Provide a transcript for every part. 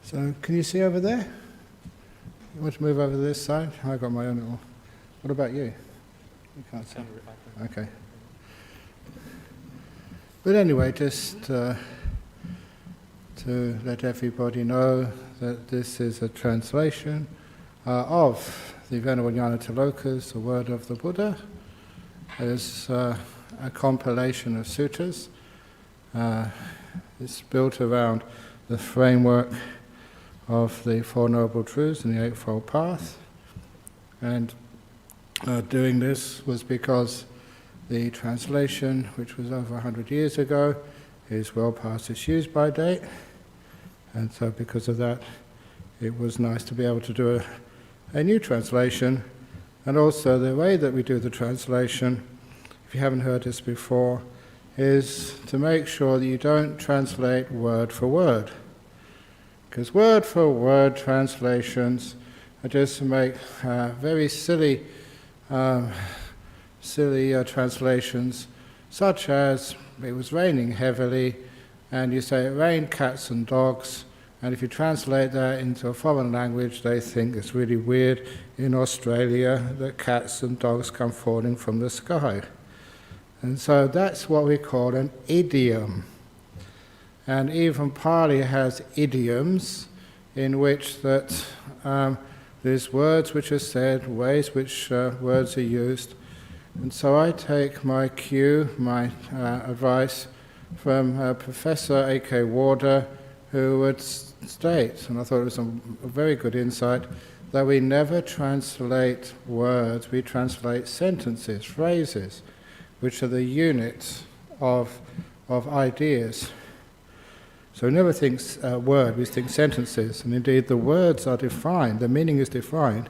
So can you see over there? You want to move over to this side? I've got my own little... What about you? You can't see. Okay. But anyway, just to let everybody know that this is a translation of the Venerable Nyanatiloka's The Word of the Buddha. It's a compilation of sutras. It's built around the framework of the Four Noble Truths and the Eightfold Path. And doing this was because the translation, which was over 100 years ago, is well past its use-by date. And so because of that, it was nice to be able to do a new translation. And also the way that we do the translation, if you haven't heard this before, is to make sure that you don't translate word for word. Because word for word translations are just to make very silly translations, such as it was raining heavily, and you say it rained cats and dogs, and if you translate that into a foreign language, they think it's really weird in Australia that cats and dogs come falling from the sky. And so that's what we call an idiom. And even Pali has idioms in which that there's words which are said, ways which words are used. And so I take my cue, my advice from Professor A.K. Warder, who would state, and I thought it was a very good insight, that we never translate words, we translate sentences, phrases, which are the units of ideas. So we never think word, we think sentences, and indeed the words are defined, the meaning is defined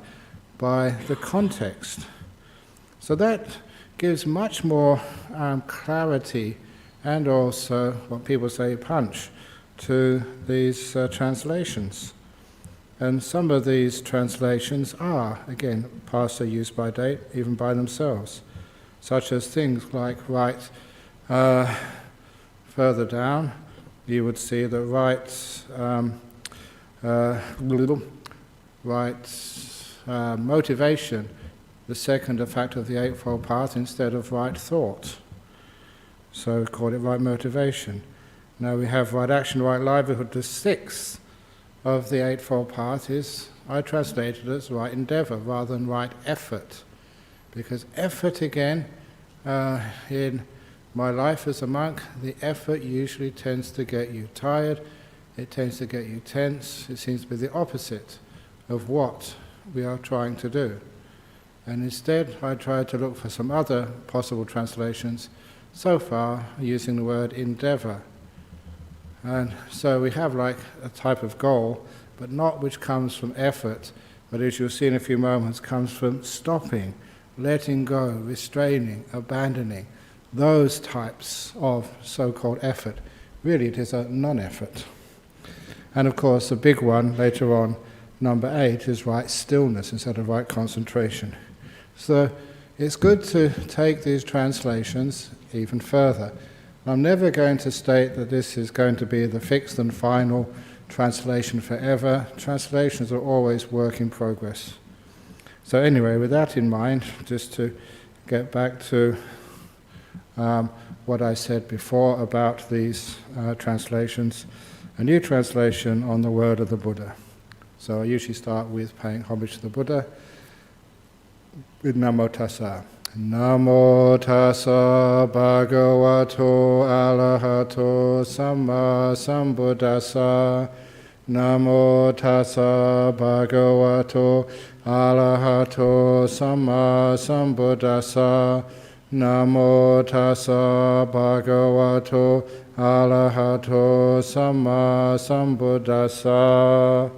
by the context. So that gives much more clarity and also, what people say, punch to these translations. And some of these translations are, again, past their use-by date, even by themselves, such as things like right further down, you would see the motivation, the second effect of the Eightfold Path, instead of right thought. So we call it right motivation. Now we have right action, right livelihood. The sixth of the Eightfold Path is, I translated as right endeavour rather than right effort. Because effort, again, in my life as a monk, the effort usually tends to get you tired, it tends to get you tense, it seems to be the opposite of what we are trying to do. And instead I tried to look for some other possible translations, so far using the word endeavour. And so we have like a type of goal, but not which comes from effort, but as you'll see in a few moments, comes from stopping, letting go, restraining, abandoning, those types of so-called effort. Really it is a non-effort. And of course the big one later on, number 8, is right stillness instead of right concentration. So it's good to take these translations even further. I'm never going to state that this is going to be the fixed and final translation forever. Translations are always work in progress. So anyway, with that in mind, just to get back to what I said before about these translations, a new translation on the word of the Buddha. So I usually start with paying homage to the Buddha with Namo Tassa. Namo Tassa Bhagavato Arahato Samma Sambuddhassa. Namo Tassa Bhagavato Arahato Samma Sambuddhassa. Namo Tassa Bhagavato Arahato Samma Sambuddhassa.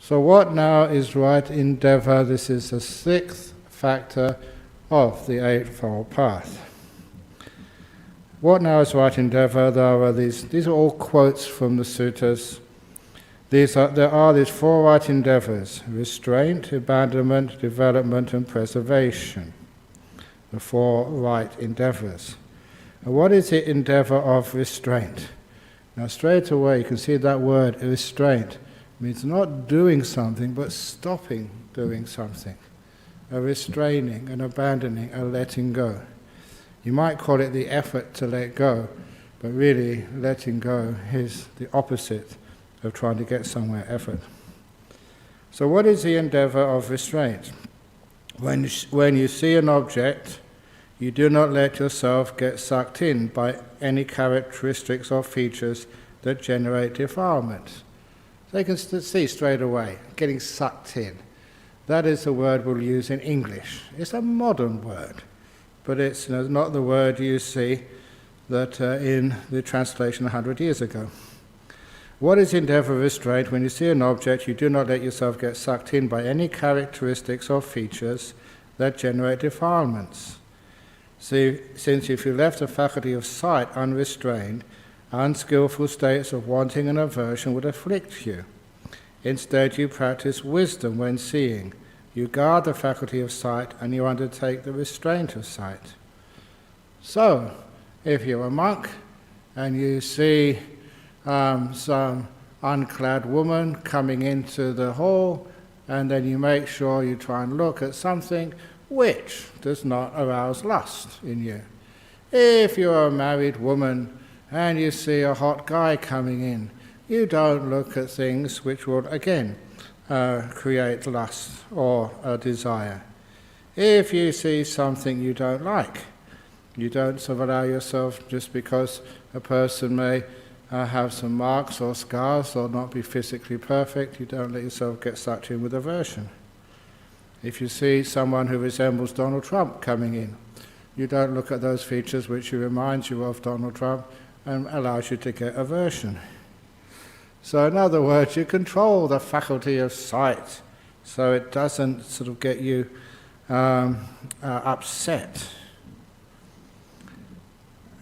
So what now is right endeavour? This is the 6th factor of the Eightfold Path. What now is right endeavour? There are these are all quotes from the suttas. There are these 4 right endeavours: restraint, abandonment, development and preservation. The 4 right endeavours. And what is the endeavour of restraint? Now straight away you can see that word, restraint, means not doing something, but stopping doing something, a restraining, an abandoning, a letting go. You might call it the effort to let go, but really letting go is the opposite of trying to get somewhere, effort. So what is the endeavor of restraint? When you see an object, you do not let yourself get sucked in by any characteristics or features that generate defilement. So you can see straight away, getting sucked in. That is the word we'll use in English. It's a modern word, but it's not the word you see that in the translation 100 years ago. What is the endeavor of restraint? When you see an object, you do not let yourself get sucked in by any characteristics or features that generate defilements. See, since if you left the faculty of sight unrestrained, unskillful states of wanting and aversion would afflict you. Instead, you practice wisdom when seeing. You guard the faculty of sight and you undertake the restraint of sight. So, if you're a monk and you see some unclad woman coming into the hall, and then you make sure you try and look at something which does not arouse lust in you. If you're a married woman and you see a hot guy coming in, you don't look at things which will, again, create lust or a desire. If you see something you don't like, you don't sort of allow yourself, just because a person may have some marks or scars or not be physically perfect, you don't let yourself get sucked in with aversion. If you see someone who resembles Donald Trump coming in, you don't look at those features which reminds you of Donald Trump and allows you to get aversion. So in other words, you control the faculty of sight so it doesn't sort of get you upset.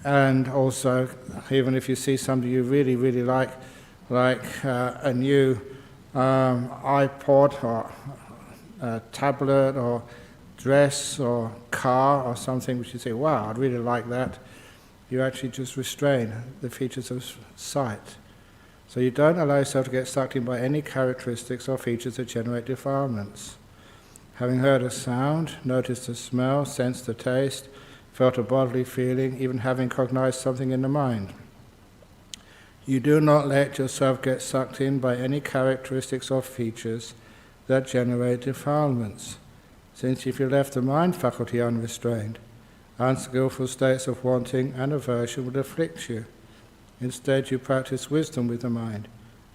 And also, even if you see somebody you really, really like a new iPod or a tablet or dress or car or something which you say, wow, I'd really like that, you actually just restrain the features of sight. So you don't allow yourself to get sucked in by any characteristics or features that generate defilements. Having heard a sound, noticed a smell, sensed a taste, felt a bodily feeling, even having cognized something in the mind. You do not let yourself get sucked in by any characteristics or features that generate defilements, since if you left the mind faculty unrestrained, unskillful states of wanting and aversion would afflict you. Instead, you practice wisdom with the mind.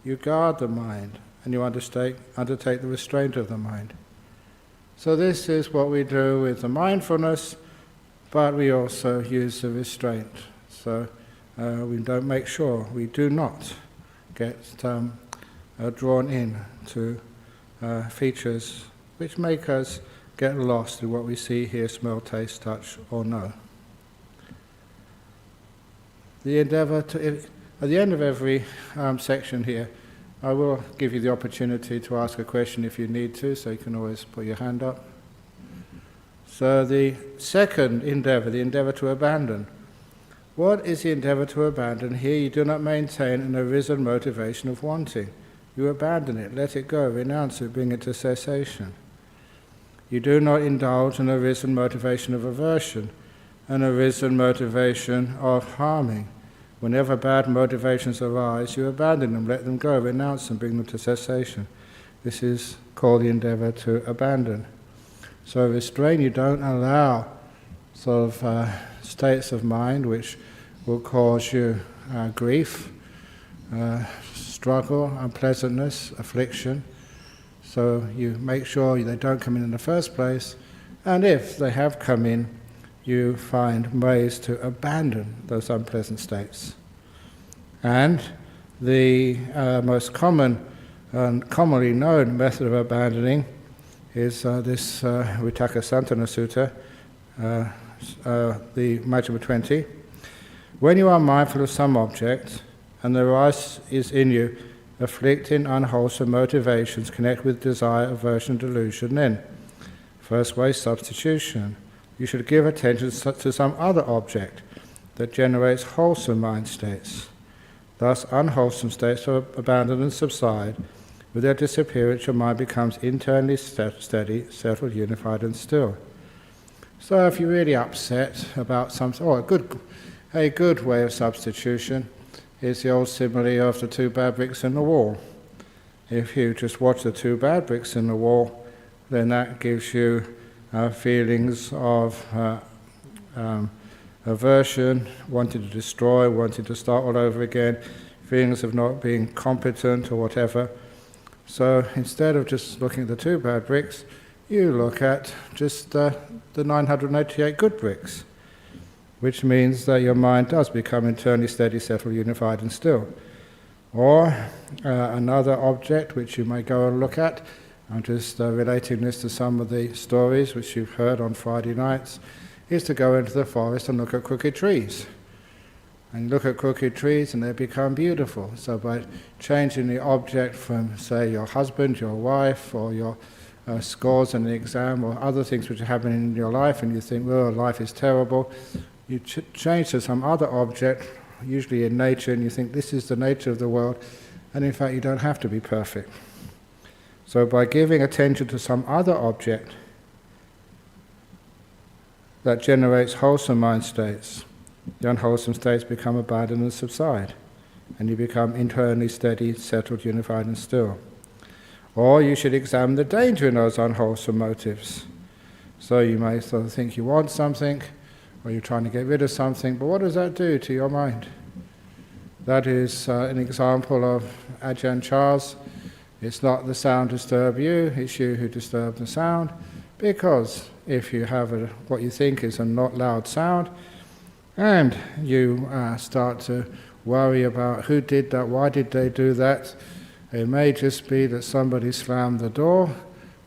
You guard the mind, and you undertake the restraint of the mind. So this is what we do with the mindfulness, but we also use the restraint. So we don't make sure we do not get drawn in to features which make us get lost in what we see, hear, smell, taste, touch, or know. The endeavor to, at the end of every section here, I will give you the opportunity to ask a question if you need to, so you can always put your hand up. So the second endeavor, the endeavor to abandon. What is the endeavor to abandon? Here you do not maintain an arisen motivation of wanting. You abandon it, let it go, renounce it, bring it to cessation. You do not indulge an arisen motivation of aversion, an arisen motivation of harming. Whenever bad motivations arise, you abandon them, let them go, renounce them, bring them to cessation. This is called the endeavor to abandon. So restrain, you don't allow sort of states of mind which will cause you grief, struggle, unpleasantness, affliction. So you make sure they don't come in the first place, and if they have come in, you find ways to abandon those unpleasant states. And the most common and commonly known method of abandoning is this Vitakka Santana Sutta, the Majjhima 20. When you are mindful of some object, and there is in you afflicting unwholesome motivations connect with desire, aversion, delusion, then, first way, substitution. You should give attention to some other object that generates wholesome mind states. Thus, unwholesome states are abandoned and subside With their disappearance, your mind becomes internally steady, settled, unified, and still. So if you're really upset about something, a good way of substitution is the old simile of the two bad bricks in the wall. If you just watch the two bad bricks in the wall, then that gives you feelings of aversion, wanting to destroy, wanting to start all over again, feelings of not being competent or whatever. So instead of just looking at the two bad bricks, you look at just the 988 good bricks, which means that your mind does become internally steady, settled, unified, and still. Or another object which you may go and look at, I'm just relating this to some of the stories which you've heard on Friday nights, is to go into the forest and look at crooked trees. And look at crooked trees and they become beautiful. So by changing the object from, say, your husband, your wife, or your scores in the exam, or other things which are happening in your life, and you think, well, life is terrible, you change to some other object, usually in nature, and you think this is the nature of the world, and in fact you don't have to be perfect. So by giving attention to some other object that generates wholesome mind states, the unwholesome states become abandoned and subside, and you become internally steady, settled, unified, and still. Or you should examine the danger in those unwholesome motives. So you may sort of think you want something, or you're trying to get rid of something, but what does that do to your mind? That is an example of Ajahn Chah's. It's not the sound disturb you, it's you who disturb the sound, because if you have what you think is a not loud sound, and you start to worry about who did that, why did they do that, it may just be that somebody slammed the door,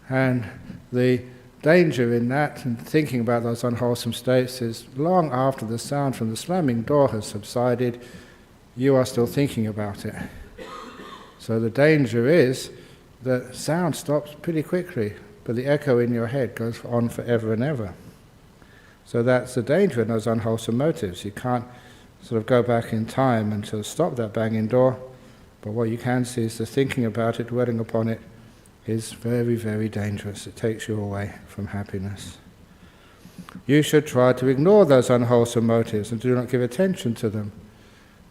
and the danger in that and thinking about those unwholesome states is long after the sound from the slamming door has subsided, you are still thinking about it. So the danger is that sound stops pretty quickly, but the echo in your head goes on forever and ever. So that's the danger in those unwholesome motives. You can't sort of go back in time and sort of stop that banging door, but what you can see is the thinking about it, dwelling upon it, is very, very dangerous. It takes you away from happiness. You should try to ignore those unwholesome motives and do not give attention to them.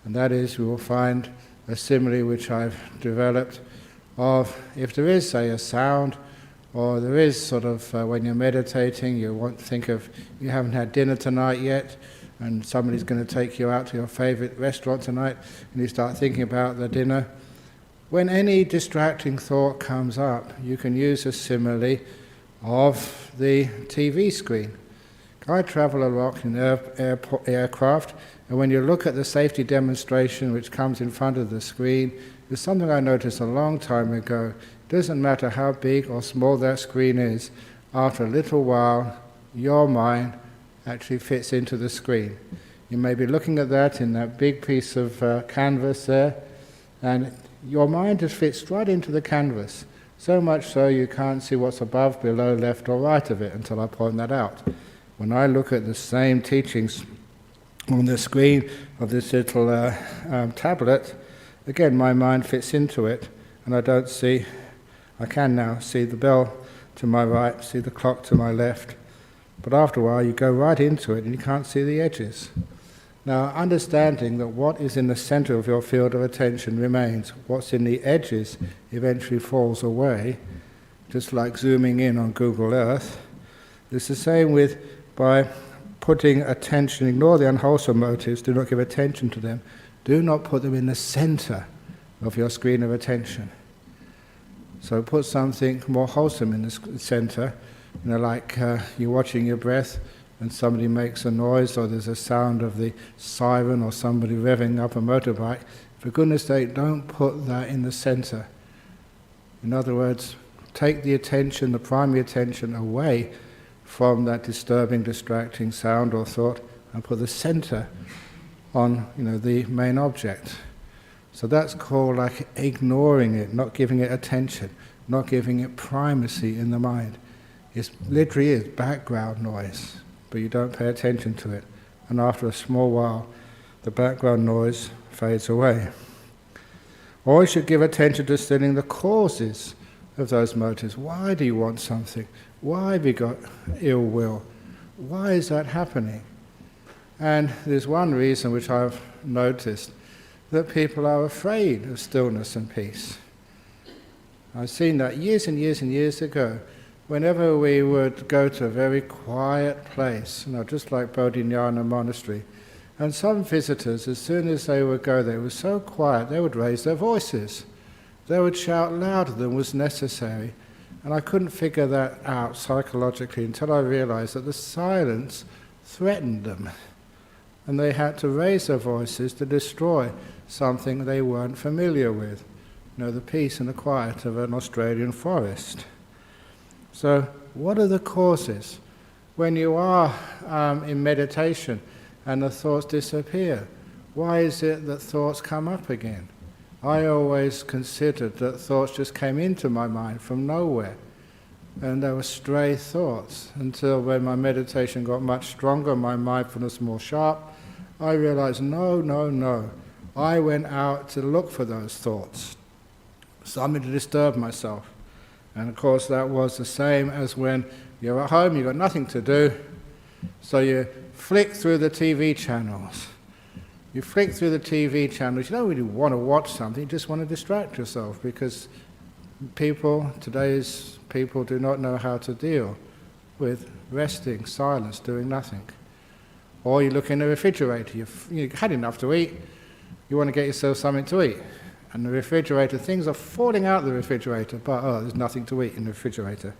And that is, we will find a simile which I've developed of if there is, say, a sound, or there is sort of, when you're meditating, you want to think of, you haven't had dinner tonight yet, and somebody's going to take you out to your favourite restaurant tonight, and you start thinking about the dinner. When any distracting thought comes up, you can use a simile of the TV screen. I travel a lot in aircraft, and when you look at the safety demonstration which comes in front of the screen, there's something I noticed a long time ago. It doesn't matter how big or small that screen is, after a little while, your mind actually fits into the screen. You may be looking at that in that big piece of canvas there, and your mind just fits right into the canvas, so much so you can't see what's above, below, left or right of it until I point that out. When I look at the same teachings on the screen of this little tablet, again my mind fits into it, and I can now see the bell to my right, see the clock to my left, but after a while you go right into it and you can't see the edges. Now, understanding that what is in the center of your field of attention remains, what's in the edges eventually falls away, just like zooming in on Google Earth. It's the same with by putting attention, ignore the unwholesome motives, do not give attention to them, do not put them in the center of your screen of attention. So put something more wholesome in the center, like you're watching your breath, and somebody makes a noise, or there's a sound of the siren, or somebody revving up a motorbike. For goodness sake, don't put that in the center. In other words, take the attention, the primary attention, away from that disturbing, distracting sound or thought, and put the center on, the main object. So that's called like ignoring it, not giving it attention, not giving it primacy in the mind. It literally is background noise, but you don't pay attention to it. And after a small while, the background noise fades away. Or you should give attention to studying the causes of those motives. Why do you want something? Why have you got ill will? Why is that happening? And there's one reason which I've noticed, that people are afraid of stillness and peace. I've seen that years and years and years ago. Whenever we would go to a very quiet place, just like Bodhinyana Monastery, and some visitors, as soon as they would go there, it was so quiet, they would raise their voices. They would shout louder than was necessary. And I couldn't figure that out psychologically until I realized that the silence threatened them. And they had to raise their voices to destroy something they weren't familiar with. The peace and the quiet of an Australian forest. So, what are the causes? When you are in meditation and the thoughts disappear, why is it that thoughts come up again? I always considered that thoughts just came into my mind from nowhere, and they were stray thoughts, until when my meditation got much stronger, my mindfulness more sharp, I realized, no. I went out to look for those thoughts, something to disturb myself. And of course that was the same as when you're at home, you've got nothing to do, so you flick through the TV channels. You flick through the TV channels, you don't really want to watch something, you just want to distract yourself, because today's people do not know how to deal with resting, silence, doing nothing. Or you look in the refrigerator, you've had enough to eat, you want to get yourself something to eat. And the refrigerator, things are falling out of the refrigerator, but there's nothing to eat in the refrigerator.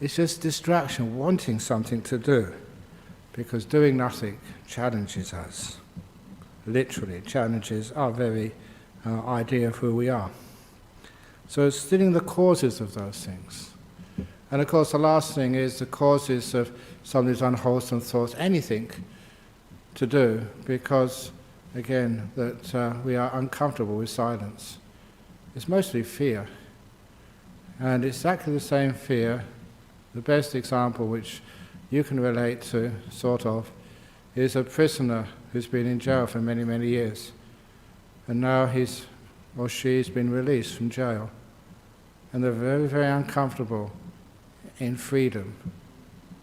It's just distraction, wanting something to do, because doing nothing challenges us. Literally, it challenges our very idea of who we are. So it's studying the causes of those things. And of course the last thing is the causes of some of these unwholesome thoughts, anything to do, because again, that we are uncomfortable with silence. It's mostly fear. And it's exactly the same fear. The best example which you can relate to, sort of, is a prisoner who's been in jail for many, many years. And now he's or she's been released from jail. And they're very, very uncomfortable in freedom.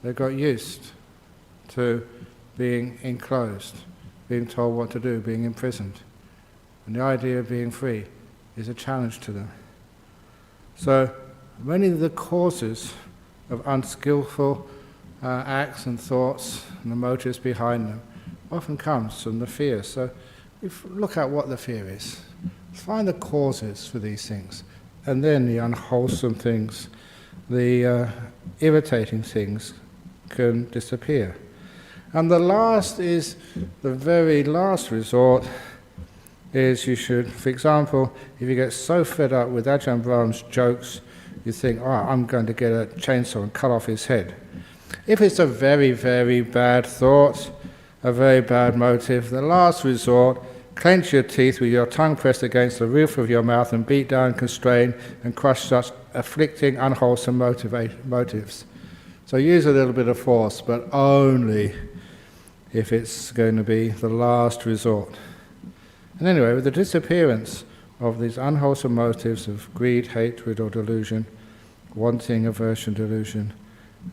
They got used to being enclosed, being told what to do, being imprisoned. And the idea of being free is a challenge to them. So many of the causes of unskillful acts and thoughts and the motives behind them often comes from the fear. So look at what the fear is. Find the causes for these things. And then the unwholesome things, the irritating things can disappear. And the last is, the very last resort is you should, for example, if you get so fed up with Ajahn Brahm's jokes, you think, I'm going to get a chainsaw and cut off his head. If it's a very, very bad thought, a very bad motive, the last resort, clench your teeth with your tongue pressed against the roof of your mouth and beat down, constrain, and crush such afflicting, unwholesome motives. So use a little bit of force, but only if it's going to be the last resort. And anyway, with the disappearance of these unwholesome motives of greed, hatred or delusion, wanting, aversion, delusion,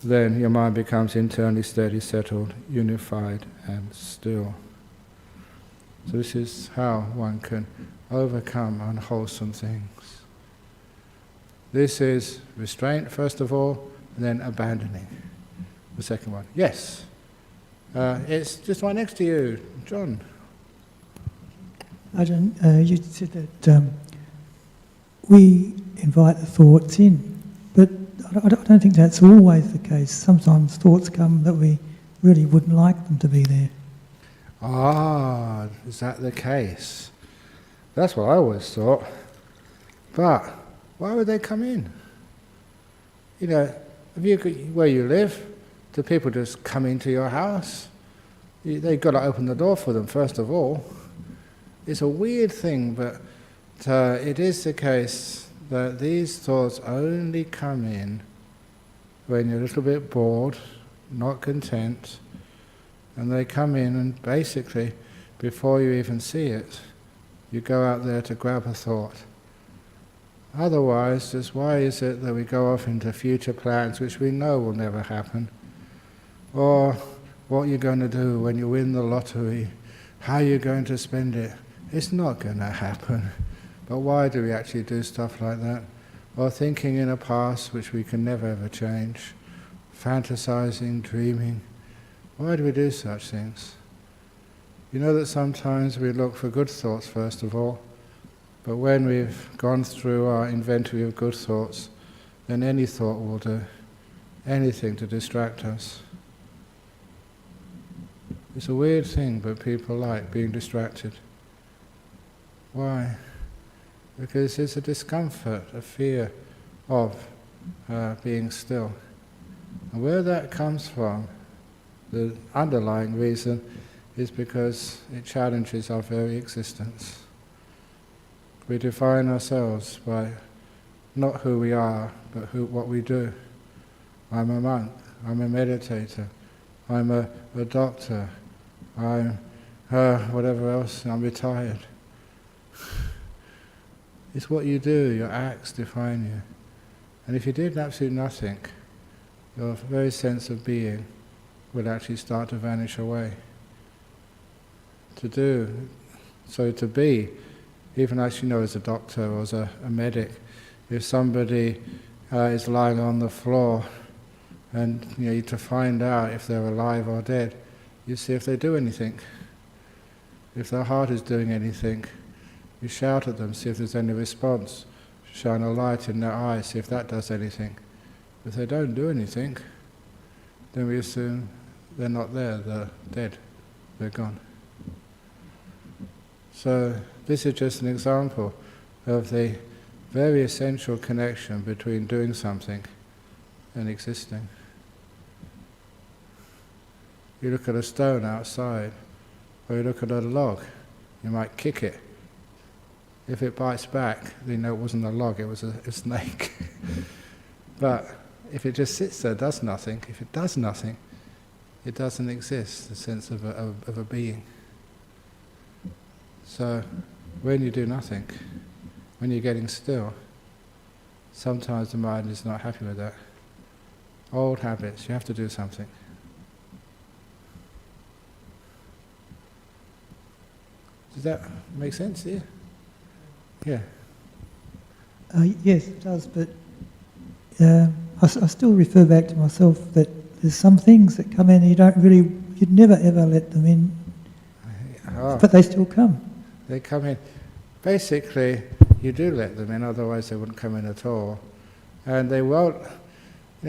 then your mind becomes internally steady, settled, unified and still. So this is how one can overcome unwholesome things. This is restraint, first of all, and then abandoning, the second one. Yes? It's just right next to you, John. Ajahn, you said that we invite the thoughts in, but I don't think that's always the case. Sometimes thoughts come that we really wouldn't like them to be there. Ah, is that the case? That's what I always thought. But why would they come in? You know, where you live, do people just come into your house? They've got to open the door for them, first of all. It's a weird thing, but it is the case that these thoughts only come in when you're a little bit bored, not content, and they come in and basically, before you even see it, you go out there to grab a thought. Otherwise, just why is it that we go off into future plans which we know will never happen? Or what you're going to do when you win the lottery, how you're going to spend it. It's not going to happen. But why do we actually do stuff like that? Or thinking in a past which we can never ever change, fantasizing, dreaming. Why do we do such things? You know that sometimes we look for good thoughts first of all, but when we've gone through our inventory of good thoughts, then any thought will do, anything to distract us. It's a weird thing, but people like being distracted. Why? Because it's a discomfort, a fear of being still. And where that comes from, the underlying reason is because it challenges our very existence. We define ourselves by not who we are, but what we do. I'm a monk, I'm a meditator, I'm a doctor, I'm whatever else, I'm retired. It's what you do, your acts define you. And if you did absolutely nothing, your very sense of being would actually start to vanish away. To be, even as you know as a doctor or as a medic, if somebody is lying on the floor and you need to find out if they're alive or dead, you see if they do anything. If their heart is doing anything, you shout at them, see if there's any response. Shine a light in their eyes, see if that does anything. If they don't do anything, then we assume they're not there, they're dead, they're gone. So this is just an example of the very essential connection between doing something and existing. You look at a stone outside, or you look at a log, you might kick it. If it bites back, then you know it wasn't a log, it was a snake. But if it just sits there, does nothing, if it does nothing, it doesn't exist, the sense of a being. So when you do nothing, when you're getting still, sometimes the mind is not happy with that. Old habits, you have to do something. Does that make sense to you? Yeah. Yes, it does, but I still refer back to myself that there's some things that come in you'd never ever let them in, but they still come. They come in. Basically, you do let them in, otherwise they wouldn't come in at all. And they won't,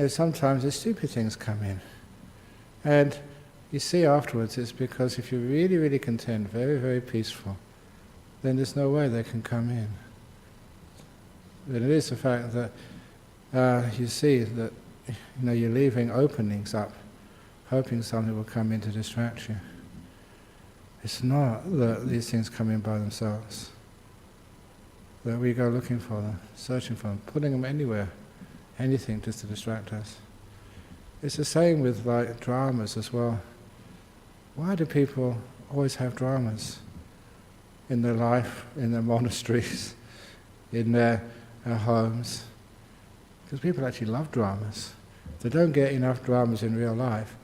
sometimes the stupid things come in. And you see afterwards it's because if you're really, really content, very, very peaceful, then there's no way they can come in. But it is the fact that you see that you're leaving openings up, hoping something will come in to distract you. It's not that these things come in by themselves, that we go looking for them, searching for them, putting them anywhere, anything just to distract us. It's the same with dramas as well. Why do people always have dramas in their life, in their monasteries, in their homes? Because people actually love dramas. If they don't get enough dramas in real life,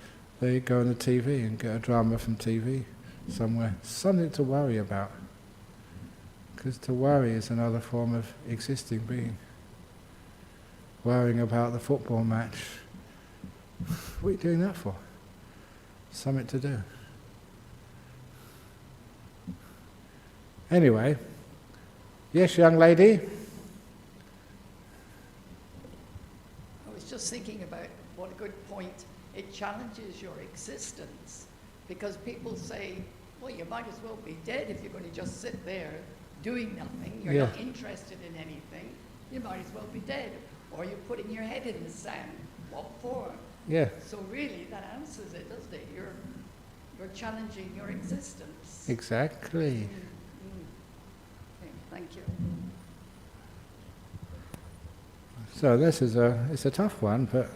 they go on the TV and get a drama from TV somewhere. Something to worry about. Because to worry is another form of existing being. Worrying about the football match. What are you doing that for? Something to do. Anyway, yes, young lady? I was just thinking about what a good point. It challenges your existence, because people say, well, you might as well be dead if you're going to just sit there doing nothing. You're not interested in anything. You might as well be dead. Or you're putting your head in the sand. What for? Yeah. So really, that answers it, doesn't it? You're challenging your existence. Exactly. Okay, thank you. So this is it's a tough one, but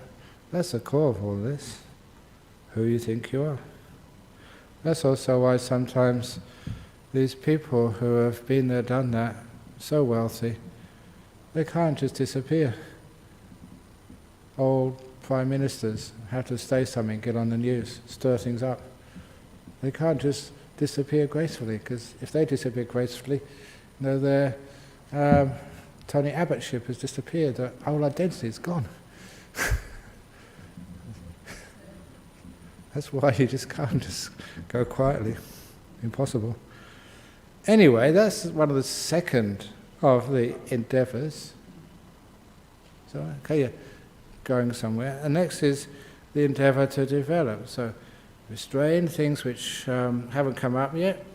that's the core of all this. Who you think you are. That's also why sometimes these people who have been there, done that, so wealthy, they can't just disappear. Old prime ministers have to say something, get on the news, stir things up. They can't just disappear gracefully, because if they disappear gracefully, their Tony Abbottship has disappeared, their whole identity is gone. That's why you just can't just go quietly. Impossible. Anyway, that's one of the second of the endeavours. So, okay, you're going somewhere. And next is the endeavour to develop. So, restrain things which haven't come up yet,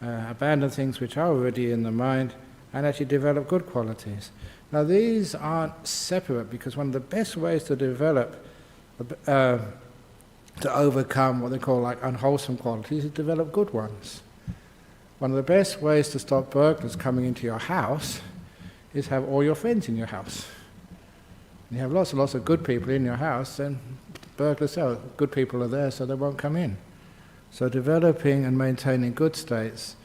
abandon things which are already in the mind, and actually develop good qualities. Now, these aren't separate, because one of the best ways to develop to overcome what they call like unwholesome qualities is develop good ones. One of the best ways to stop burglars coming into your house is have all your friends in your house. You have lots and lots of good people in your house, then burglars say, good people are there, so they won't come in. So developing and maintaining good states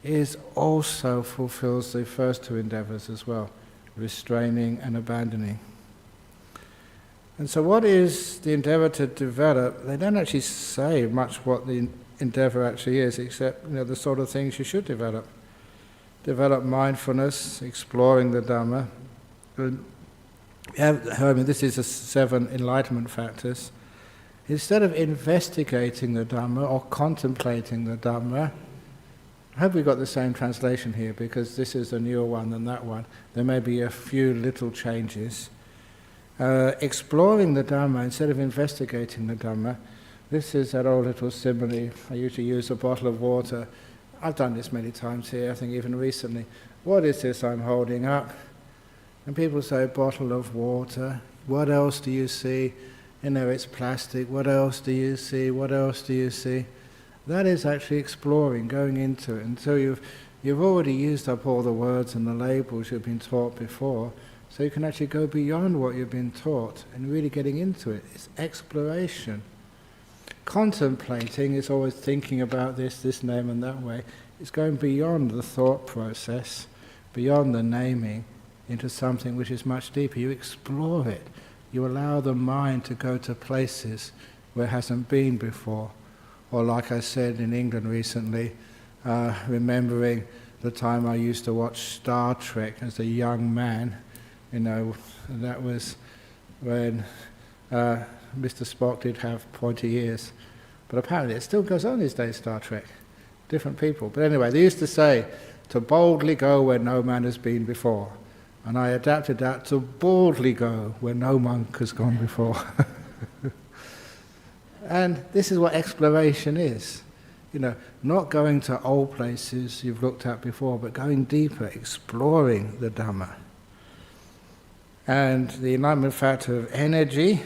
is also fulfills the first two endeavours as well, restraining and abandoning. And so what is the endeavour to develop? They don't actually say much what the endeavour actually is, except the sort of things you should develop. Develop mindfulness, exploring the Dhamma. This is the 7 enlightenment factors. Instead of investigating the Dhamma or contemplating the Dhamma, I hope we got the same translation here, because this is a newer one than that one. There may be a few little changes. Exploring the Dhamma instead of investigating the Dhamma. This is that old little simile. I usually use a bottle of water. I've done this many times here, I think even recently. What is this I'm holding up? And people say, bottle of water. What else do you see? It's plastic. What else do you see? What else do you see? That is actually exploring, going into it. Until you've already used up all the words and the labels you've been taught before, so you can actually go beyond what you've been taught and really getting into it. It's exploration. Contemplating is always thinking about this name and that way. It's going beyond the thought process, beyond the naming, into something which is much deeper. You explore it. You allow the mind to go to places where it hasn't been before. Or like I said in England recently, remembering the time I used to watch Star Trek as a young man, that was when Mr. Spock did have pointy ears. But apparently it still goes on these days, Star Trek. Different people. But anyway, they used to say, to boldly go where no man has been before. And I adapted that to boldly go where no monk has gone before. And this is what exploration is. Not going to old places you've looked at before, but going deeper, exploring the Dhamma. And the enlightenment factor of energy.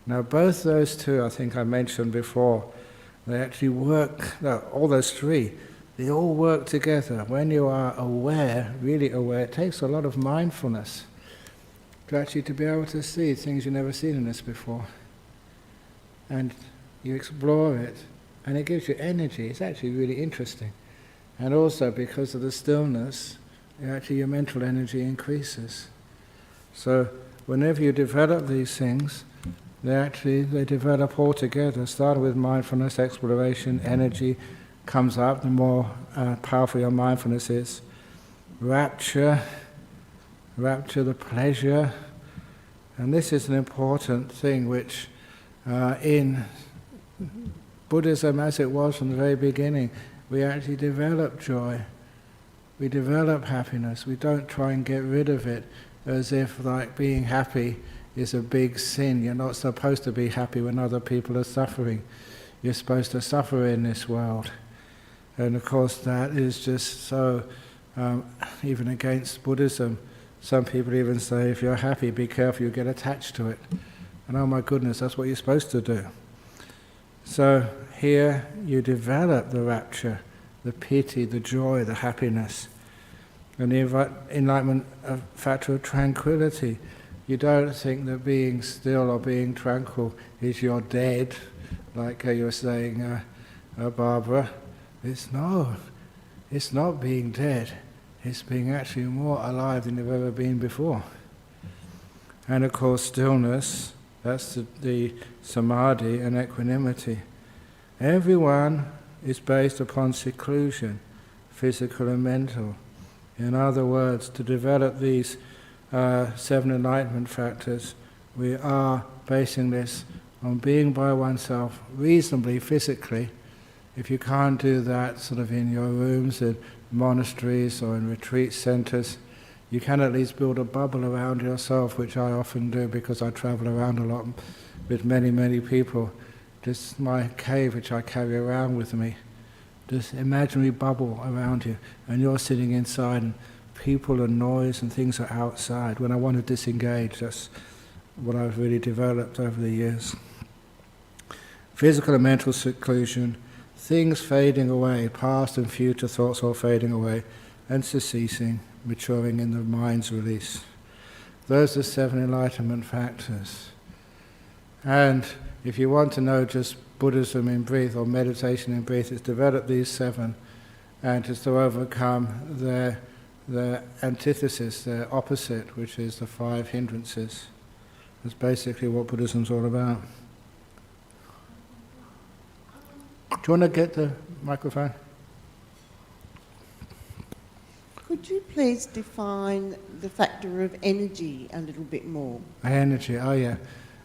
Now both those two, I think I mentioned before, they actually work, all those three, they all work together. When you are aware, really aware, it takes a lot of mindfulness to be able to see things you've never seen in this before. And you explore it, and it gives you energy. It's actually really interesting. And also because of the stillness, your mental energy increases. So whenever you develop these things, they develop all together, starting with mindfulness, exploration, energy comes up, the more powerful your mindfulness is. Rapture, the pleasure. And this is an important thing which in Buddhism, as it was from the very beginning, we actually develop joy. We develop happiness. We don't try and get rid of it as if like being happy is a big sin. You're not supposed to be happy when other people are suffering. You're supposed to suffer in this world. And of course that is just so, even against Buddhism, some people even say if you're happy, be careful you get attached to it. And oh my goodness, that's what you're supposed to do. So here you develop the rapture, the pity, the joy, the happiness. And the enlightenment factor of tranquility. You don't think that being still or being tranquil is you're dead, like you were saying, Barbara. It's no. it's not being dead, it's being actually more alive than you've ever been before. And of course stillness, that's the samadhi and equanimity. Everyone is based upon seclusion, physical and mental. In other words, to develop these 7 enlightenment factors, we are basing this on being by oneself reasonably physically. If you can't do that sort of in your rooms, in monasteries or in retreat centres, you can at least build a bubble around yourself, which I often do because I travel around a lot with many, many people. Just my cave, which I carry around with me, this imaginary bubble around you, and you're sitting inside, and people and noise and things are outside. When I want to disengage, that's what I've really developed over the years. Physical and mental seclusion, things fading away, past and future thoughts all fading away, and ceasing, maturing in the mind's release. Those are 7 enlightenment factors. And if you want to know just Buddhism in brief or meditation in brief, it's develop these 7 and just to overcome their antithesis, their opposite, which is the 5 hindrances. That's basically what Buddhism's all about. Do you want to get the microphone? Could you please define the factor of energy a little bit more? Energy, oh yeah.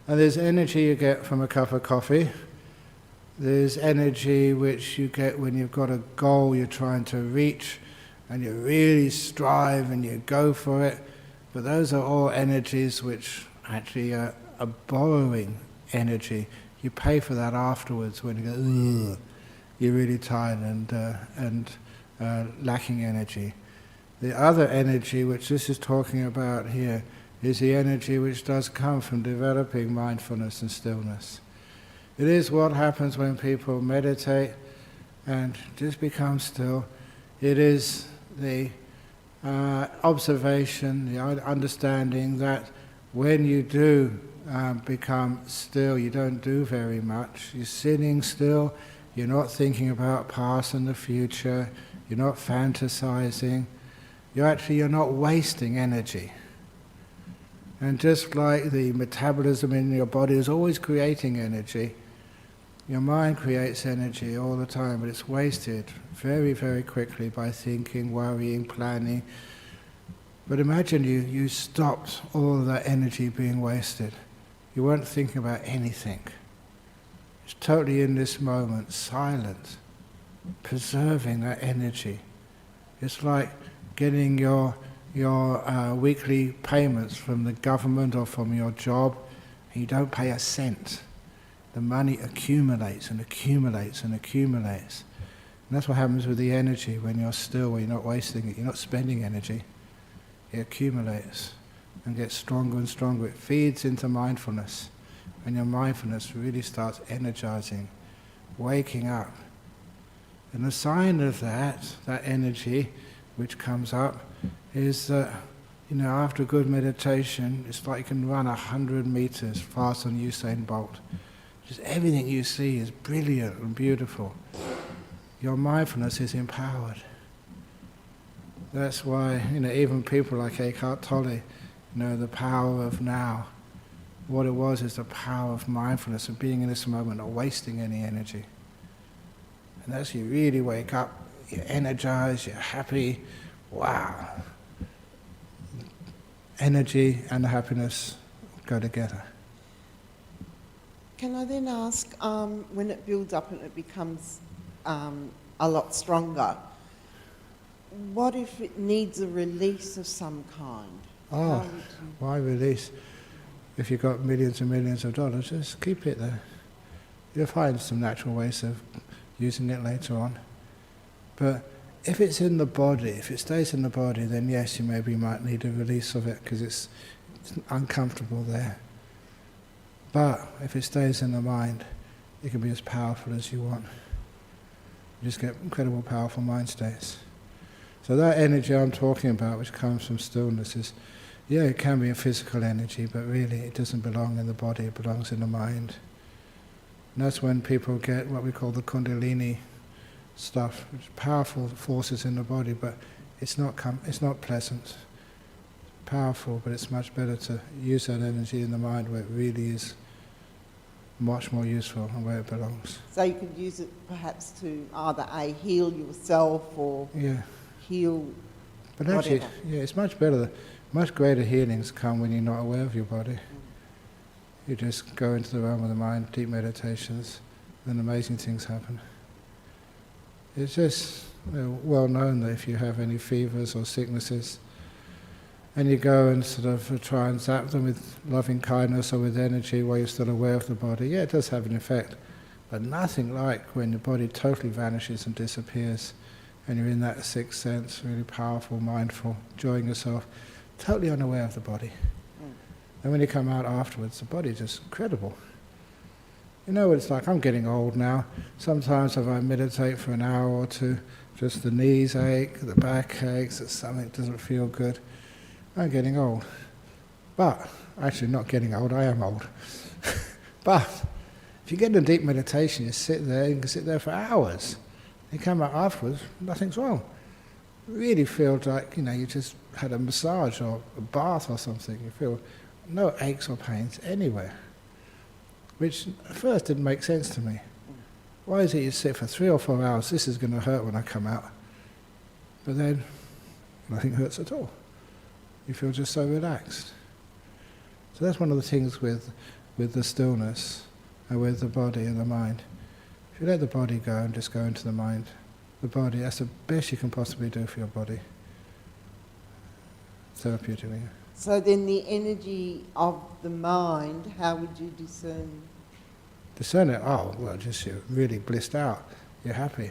And there's energy you get from a cup of coffee. There's energy which you get when you've got a goal you're trying to reach and you really strive and you go for it. But those are all energies which actually are borrowing energy. You pay for that afterwards when you go, ugh, you're really tired and lacking energy. The other energy, which this is talking about here, is the energy which does come from developing mindfulness and stillness. It is what happens when people meditate and just become still. It is the observation, the understanding that when you do become still, you don't do very much. You're sitting still, you're not thinking about past and the future, you're not fantasizing, you're not wasting energy. And just like the metabolism in your body is always creating energy, your mind creates energy all the time, but it's wasted very, very quickly by thinking, worrying, planning. But imagine you stopped all of that energy being wasted. You weren't thinking about anything. It's totally in this moment, silent, preserving that energy. It's like getting your weekly payments from the government or from your job, and you don't pay a cent. The money accumulates and accumulates and accumulates. And that's what happens with the energy when you're still, when you're not wasting it, you're not spending energy. It accumulates and gets stronger and stronger. It feeds into mindfulness. And your mindfulness really starts energizing, waking up. And the sign of that energy which comes up, is that, after good meditation, it's like you can run 100 meters faster than Usain Bolt. Just everything you see is brilliant and beautiful. Your mindfulness is empowered. That's why, even people like Eckhart Tolle, the power of now. What it was is the power of mindfulness, of being in this moment, not wasting any energy. And as you really wake up, you're energized, you're happy. Wow. Energy and happiness go together. Can I then ask, when it builds up and it becomes a lot stronger, what if it needs a release of some kind? Oh, why release? If you've got millions and millions of dollars, just keep it there. You'll find some natural ways of using it later on. But if it's in the body, if it stays in the body, then yes, you maybe might need a release of it because it's uncomfortable there. But if it stays in the mind, it can be as powerful as you want. You just get incredible powerful mind states. So that energy I'm talking about, which comes from stillness, is, it can be a physical energy, but really it doesn't belong in the body, it belongs in the mind. And that's when people get what we call the Kundalini stuff, which powerful forces in the body, but it's not pleasant. Powerful, but it's much better to use that energy in the mind where it really is much more useful and where it belongs. So you could use it perhaps to either heal yourself or heal. But actually, it's much better. Much greater healings come when you're not aware of your body. You just go into the realm of the mind, deep meditations, then amazing things happen. It's just well known that if you have any fevers or sicknesses, and you go and sort of try and zap them with loving kindness or with energy while you're still aware of the body, it does have an effect. But nothing like when the body totally vanishes and disappears, and you're in that sixth sense, really powerful, mindful, enjoying yourself, totally unaware of the body. And when you come out afterwards, the body is just incredible. You know what it's like? I'm getting old now. Sometimes if I meditate for an hour or two, just the knees ache, the back aches, the stomach doesn't feel good. I'm getting old. But, actually not getting old, I am old. But, if you get into deep meditation, you sit there, you can sit there for hours. You come out afterwards, nothing's wrong. Really feel like, you just had a massage or a bath or something. You feel no aches or pains anywhere. Which at first didn't make sense to me. Why is it you sit for 3 or 4 hours, this is going to hurt when I come out. But then, nothing hurts at all. You feel just so relaxed. So that's one of the things with the stillness and with the body and the mind. If you let the body go and just go into the mind, the body, that's the best you can possibly do for your body. Therapeutically. So then the energy of the mind, how would you discern? Discern it? Oh, well, just you're really blissed out. You're happy.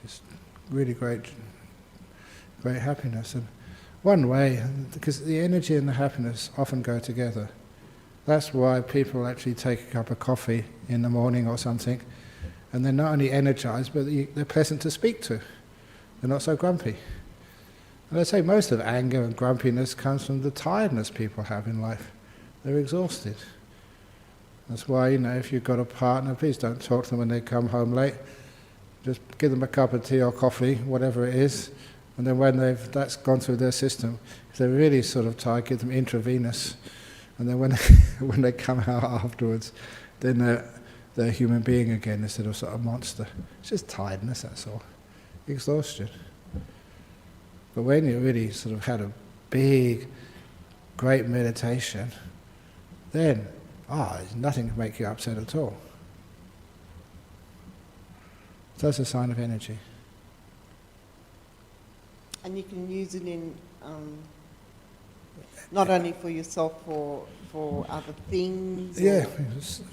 Just really great happiness. And one way, because the energy and the happiness often go together. That's why people actually take a cup of coffee in the morning or something, and they're not only energized, but they're pleasant to speak to. They're not so grumpy. And I say most of anger and grumpiness comes from the tiredness people have in life. They're exhausted. That's why, if you've got a partner, please don't talk to them when they come home late. Just give them a cup of tea or coffee, whatever it is, and then when that's gone through their system, if they're really sort of tired, give them intravenous. And then when they come out afterwards, then they're a human being again instead of sort of a monster. It's just tiredness, that's all. Exhaustion. But when you really sort of had a big, great meditation, then, nothing can make you upset at all. So that's a sign of energy. And you can use it in, not only for yourself, for other things? Yeah,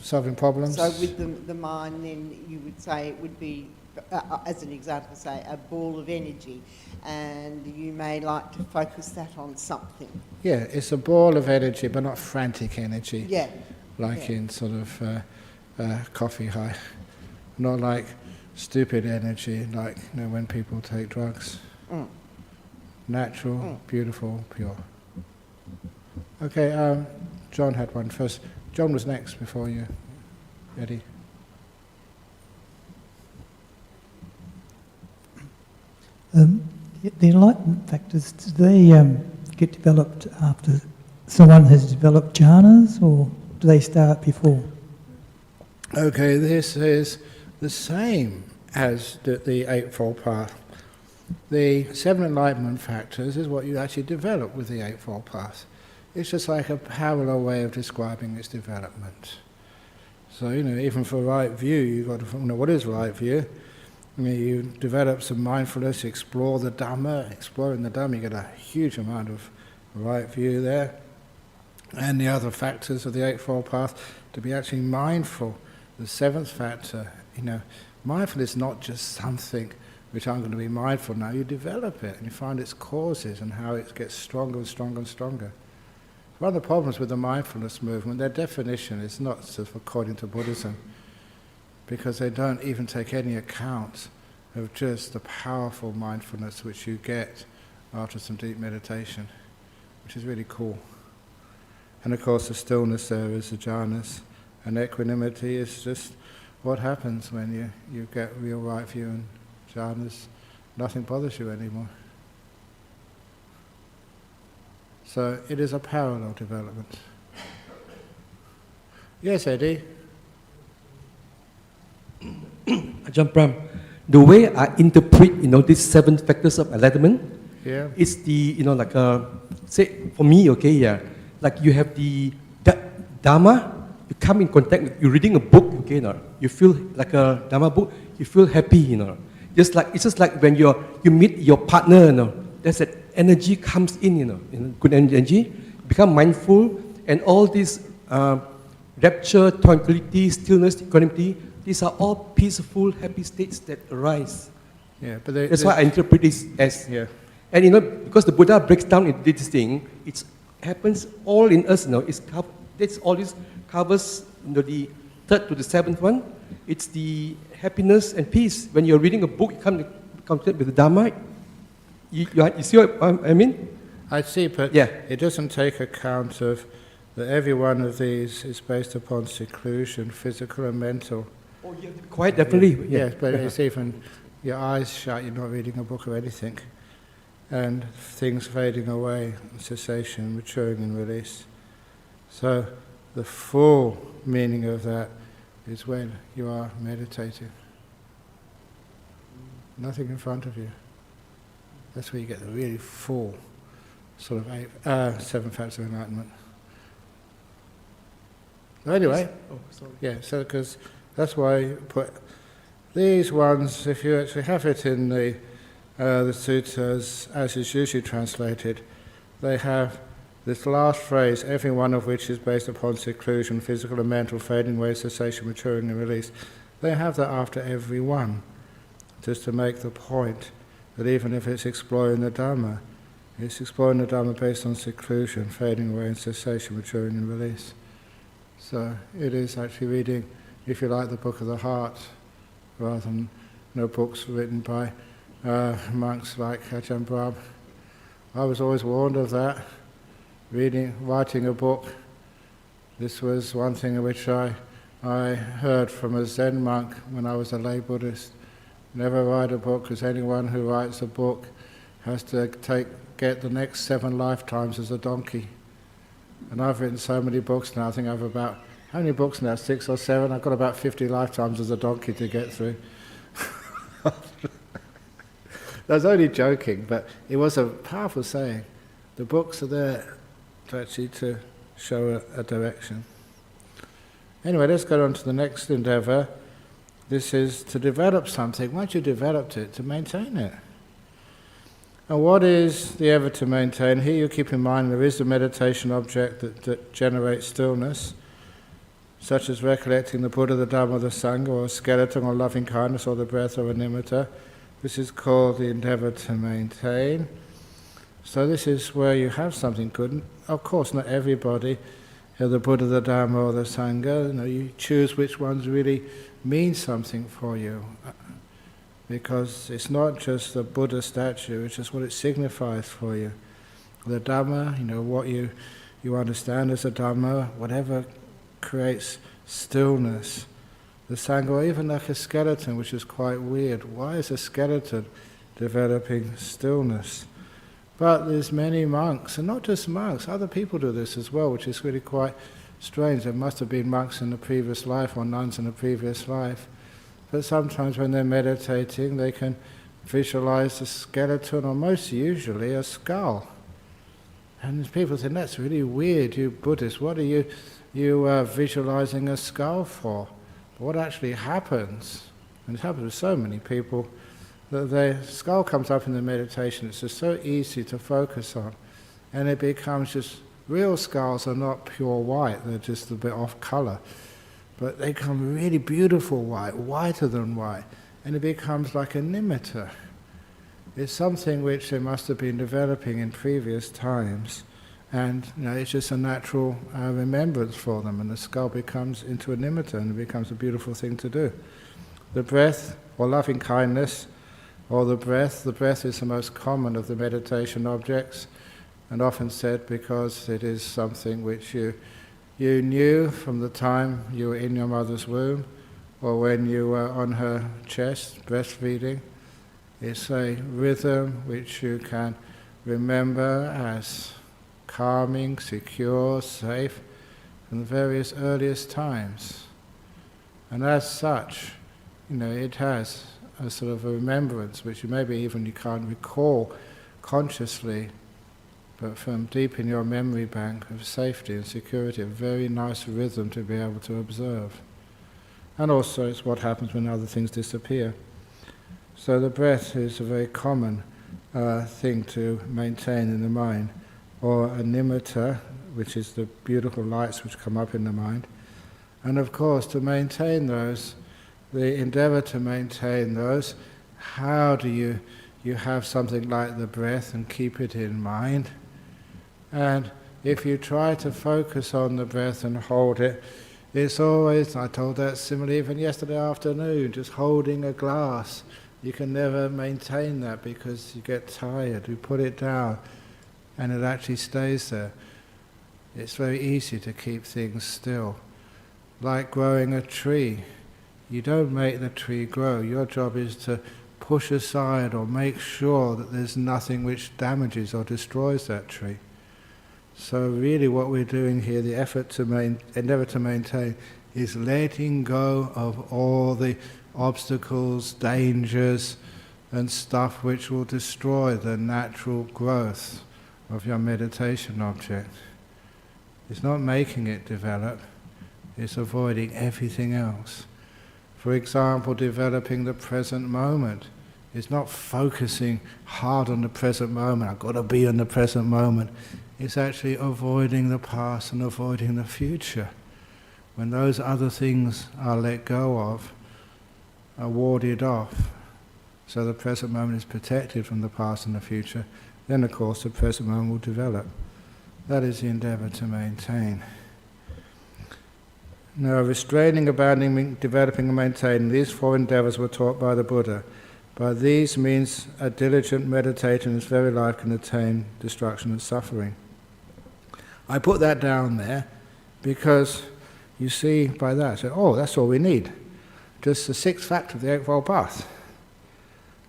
solving problems. So with the mind, then you would say it would be, as an example, say a ball of energy, and you may like to focus that on something. Yeah, it's a ball of energy, but not frantic energy. Yeah. Like in sort of coffee high. Not like stupid energy, like when people take drugs. Natural, beautiful, pure. Okay, John had one first. John was next before you, Eddie. The enlightenment factors, do they get developed after someone has developed jhanas, or do they start before? Okay, this is the same as the Eightfold Path. The 7 enlightenment factors is what you actually develop with the Eightfold Path. It's just like a parallel way of describing its development. So, even for right view, you've got to know what is right view. You develop some mindfulness, explore the Dhamma. Exploring the Dhamma, you get a huge amount of right view there. And the other factors of the Eightfold Path, to be actually mindful. The 7th factor, mindfulness is not just something which I'm going to be mindful now. You develop it and you find its causes and how it gets stronger and stronger and stronger. One of the problems with the mindfulness movement, their definition is not sort of according to Buddhism, because they don't even take any account of just the powerful mindfulness which you get after some deep meditation, which is really cool. And of course the stillness there is the jhanas, and equanimity is just what happens when you get real right view and jhanas, nothing bothers you anymore. So it is a parallel development. Yes, Eddie? Ajahn Brahm, the way I interpret, these 7 factors of enlightenment, Yeah. it's the, like, say, for me, okay, yeah, like you have the Dharma, you come in contact with, you're reading a book, okay, you feel like a Dharma book, you feel happy, It's just like when you meet your partner, there's that energy comes in, good energy, become mindful, and all these rapture, tranquility, stillness, equanimity, these are all peaceful, happy states that arise. Yeah, but That's why I interpret this as, yeah. and because the Buddha breaks down into this thing, it happens all in us, that's all this covers, the 3rd to the 7th one. It's the happiness and peace. When you're reading a book, you come in contact with the Dharma. You see what I mean? I see, but Yeah. it doesn't take account of that every one of these is based upon seclusion, physical and mental. Oh, yeah, quite definitely. Yes, but it's even your eyes shut, you're not reading a book or anything. And things fading away, cessation, maturing and release. So the full meaning of that is when you are meditating. Nothing in front of you. That's where you get the really full sort of 7 factors of enlightenment. So anyway, Oh, sorry. yeah, so because that's why you put these ones, if you actually have it in the suttas, as is usually translated, they have this last phrase, every one of which is based upon seclusion, physical and mental, fading away, cessation, maturing and release. They have that after every one, just to make the point that even if it's exploring the Dhamma, it's exploring the Dhamma based on seclusion, fading away and cessation, maturing and release. So it is actually reading, if you like, the book of the heart, rather than books written by monks like Ajahn Brahm. I was always warned of that, writing a book. This was one thing which I heard from a Zen monk when I was a lay Buddhist. Never write a book, because anyone who writes a book has to get the next 7 lifetimes as a donkey. And I've written so many books now, I think I've about, how many books now, 6 or 7? I've got about 50 lifetimes as a donkey to get through. I was only joking, but it was a powerful saying. The books are there to show a direction. Anyway, let's go on to the next endeavour. This is to develop something. Once you developed it, to maintain it. And what is the ever to maintain? Here you keep in mind there is a meditation object that generates stillness, such as recollecting the Buddha, the Dhamma, the Sangha, or a skeleton, or loving kindness, or the breath, or a nimitta. This is called the endeavour to maintain. So this is where you have something good. Of course, not everybody, the Buddha, the Dhamma, or the Sangha, you choose which ones really mean something for you. Because it's not just the Buddha statue, it's just what it signifies for you. The Dhamma, what you understand as a Dhamma, whatever creates stillness. The Sangha, or even like a skeleton, which is quite weird. Why is a skeleton developing stillness? But there's many monks, and not just monks, other people do this as well, which is really quite strange. There must have been monks in the previous life, or nuns in the previous life. But sometimes when they're meditating, they can visualize a skeleton, or most usually a skull. And people think, that's really weird, you Buddhists, what are you visualizing a skull for? But what actually happens, and it happens with so many people, that the skull comes up in the meditation, it's just so easy to focus on. And it becomes just, real skulls are not pure white, they're just a bit off colour. But they become really beautiful white, whiter than white, and it becomes like a nimitta. It's something which they must have been developing in previous times, and it's just a natural remembrance for them, and the skull becomes into a nimitta, and it becomes a beautiful thing to do. The breath, or loving kindness, or the breath is the most common of the meditation objects, and often said because it is something which you knew from the time you were in your mother's womb, or when you were on her chest, breastfeeding, It's a rhythm which you can remember as calming, secure, safe from the various earliest times. And as such, it has a sort of a remembrance which you can't recall consciously, but from deep in your memory bank of safety and security, a very nice rhythm to be able to observe. And also it's what happens when other things disappear. So the breath is a very common thing to maintain in the mind, or a nimitta, which is the beautiful lights which come up in the mind. And of course, to maintain those, the endeavor to maintain those, how do you have something like the breath and keep it in mind? And if you try to focus on the breath and hold it, it's always, I told that simile even yesterday afternoon, just holding a glass. You can never maintain that because you get tired. You put it down and it actually stays there. It's very easy to keep things still. Like growing a tree. You don't make the tree grow. Your job is to push aside or make sure that there's nothing which damages or destroys that tree. So really what we're doing here, the endeavor to maintain, is letting go of all the obstacles, dangers, and stuff which will destroy the natural growth of your meditation object. It's not making it develop, it's avoiding everything else. For example, developing the present moment. It's not focusing hard on the present moment, I've got to be in the present moment. It's actually avoiding the past and avoiding the future. When those other things are let go of, are warded off, so the present moment is protected from the past and the future, then of course the present moment will develop. That is the endeavor to maintain. Now, restraining, abandoning, developing and maintaining, these four endeavors were taught by the Buddha. By these means a diligent meditator in his very life can attain destruction and suffering. I put that down there because you see by that, I said, oh, that's all we need. Just the sixth factor of the Eightfold Path.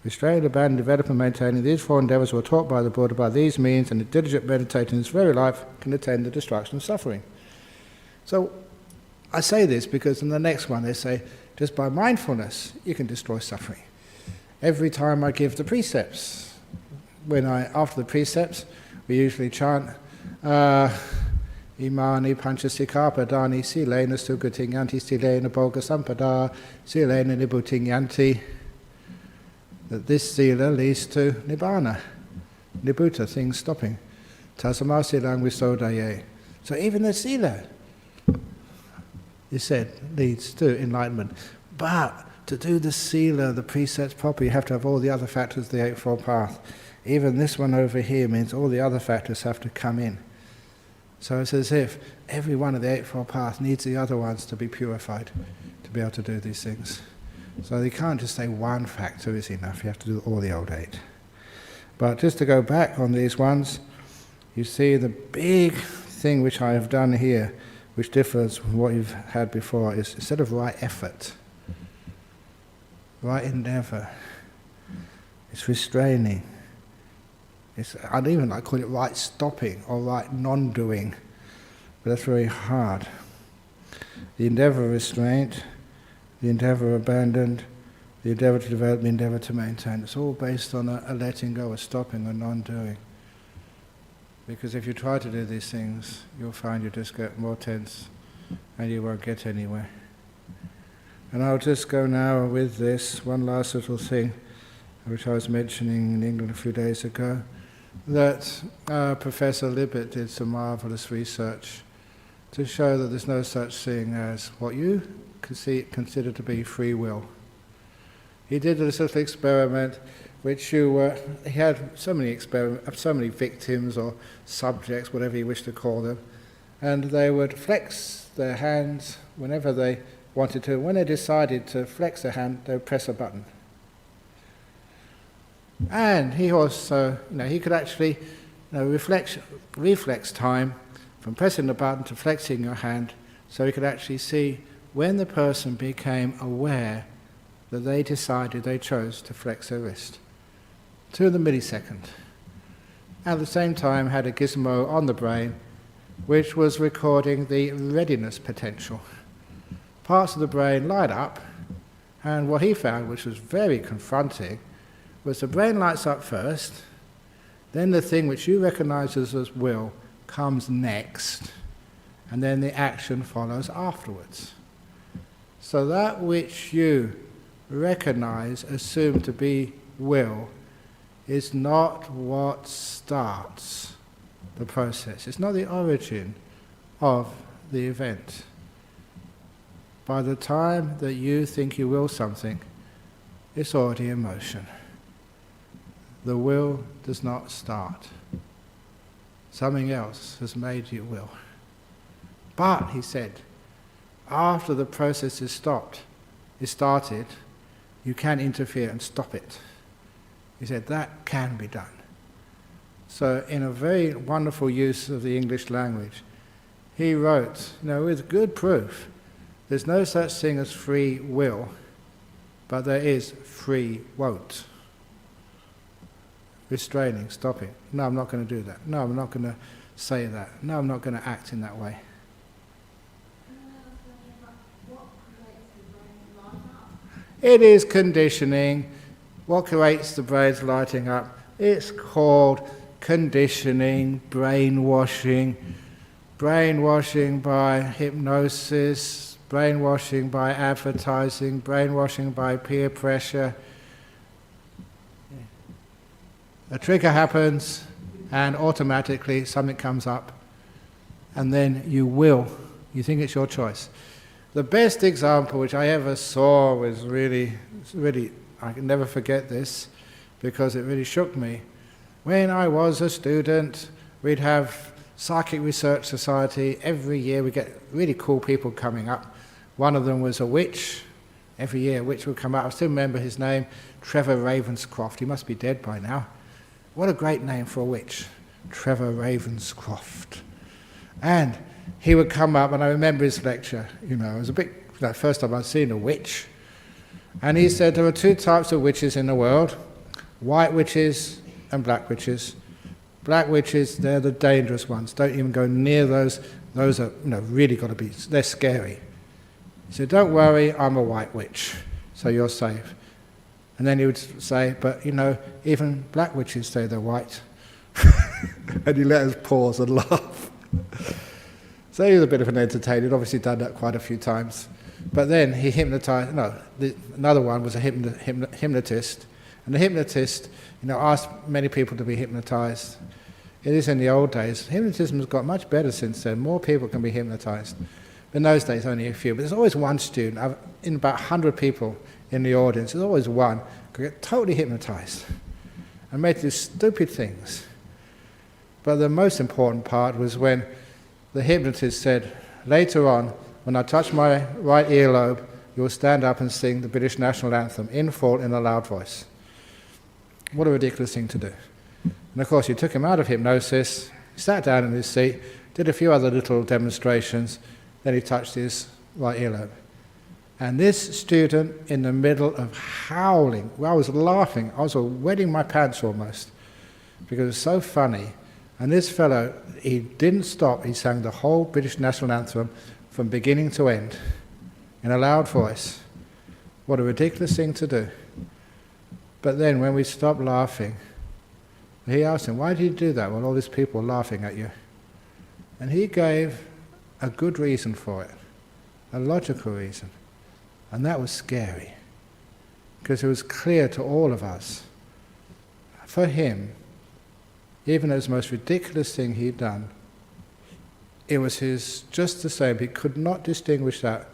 Restrain, abandon, develop and maintaining, these four endeavors were taught by the Buddha. By these means, and a diligent meditator in his very life can attain the destruction of suffering. So, I say this because in the next one they say, just by mindfulness, you can destroy suffering. Every time I give the precepts, after the precepts, we usually chant, Imani panchasikapa dani silena sugatinyanti silena bhoga sampada silena nibbutiyanti. That this sila leads to nibbana, nibbutta, things stopping. Tasama silang visodaye. So even the sila, it said, leads to enlightenment. But to do the sila, the precepts properly, you have to have all the other factors of the Eightfold Path. Even this one over here means all the other factors have to come in. So it's as if every one of the Eightfold Path needs the other ones to be purified to be able to do these things. So you can't just say one factor is enough, you have to do all the old 8. But just to go back on these ones, you see the big thing which I have done here, which differs from what you've had before, is instead of right effort, right endeavor, it's restraining. I'd even like call it right stopping or right non-doing, but that's very hard. The endeavor of restraint, the endeavor abandoned, the endeavor to develop, the endeavor to maintain. It's all based on a letting go, a stopping, a non-doing. Because if you try to do these things, you'll find you just get more tense and you won't get anywhere. And I'll just go now with this one last little thing, which I was mentioning in England a few days ago, that Professor Libet did some marvelous research to show that there's no such thing as what you consider to be free will. He did this little experiment which he had so many victims or subjects, whatever you wish to call them, and they would flex their hands whenever they wanted to. When they decided to flex their hand, they would press a button. And he also, he could actually reflex time from pressing the button to flexing your hand, so he could actually see when the person became aware that they chose to flex their wrist. to the millisecond. At the same time had a gizmo on the brain which was recording the readiness potential. Parts of the brain light up, and what he found, which was very confronting, was the brain lights up first, then the thing which you recognize as will comes next, and then the action follows afterwards. So that which you recognize, assume to be will, is not what starts the process. It's not the origin of the event. By the time that you think you will something, it's already in motion. The will does not start. Something else has made you will. But, he said, after the process is started, you can interfere and stop it. He said that can be done. So in a very wonderful use of the English language, he wrote, with good proof, there's no such thing as free will, but there is free won't. Restraining, stopping. No, I'm not going to do that. No, I'm not going to say that. No, I'm not going to act in that way. It is conditioning. What creates the brain's lighting up? It's called conditioning, brainwashing. Brainwashing by hypnosis, brainwashing by advertising, brainwashing by peer pressure. A trigger happens and automatically something comes up, and then you think it's your choice. The best example which I ever saw was really, I can never forget this because it really shook me. When I was a student, we'd have Psychic Research Society. Every year we get really cool people coming up. One of them was a witch. Every year a witch would come up. I still remember his name, Trevor Ravenscroft. He must be dead by now. What a great name for a witch, Trevor Ravenscroft. And he would come up, and I remember his lecture. It was the first time I'd seen a witch. And he said there are two types of witches in the world, white witches and black witches. Black witches, they're the dangerous ones. Don't even go near those. Those are, really got to be, they're scary. He said, don't worry, I'm a white witch, so you're safe. And then he would say, but, even black witches say they're white. And he let us pause and laugh. So he was a bit of an entertainer. He'd obviously done that quite a few times. But then he hypnotized, another one was a hypnotist. And the hypnotist, asked many people to be hypnotized. It is in the old days. Hypnotism has got much better since then. More people can be hypnotized. In those days, only a few. But there's always one student. In about 100 people in the audience, there's always one who get totally hypnotized and made these stupid things. But the most important part was when the hypnotist said, later on, when I touch my right earlobe, you will stand up and sing the British national anthem in full in a loud voice. What a ridiculous thing to do. And of course, you took him out of hypnosis, he sat down in his seat, did a few other little demonstrations, then he touched his right earlobe. And this student, in the middle of howling, I was laughing, I was wetting my pants almost, because it was so funny. And this fellow, he didn't stop, he sang the whole British national anthem from beginning to end in a loud voice. What a ridiculous thing to do. But then when we stopped laughing, he asked him, why did you do that when all these people were laughing at you? And he gave a good reason for it, a logical reason. And that was scary, because it was clear to all of us, for him, even as the most ridiculous thing he'd done, it was his, just the same, he could not distinguish that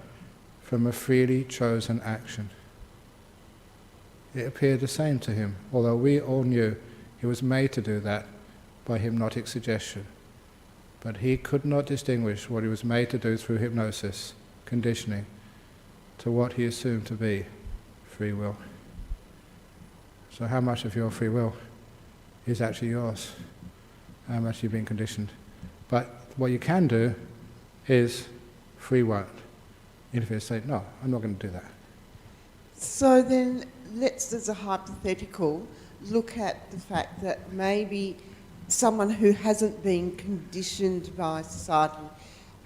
from a freely chosen action. It appeared the same to him, although we all knew he was made to do that by hypnotic suggestion. But he could not distinguish what he was made to do through hypnosis, conditioning, to what he assumed to be free will. So how much of your free will is actually yours? How much you've been conditioned? But what you can do is free won't. If you say, no, I'm not going to do that. So then, as a hypothetical, look at the fact that maybe someone who hasn't been conditioned by society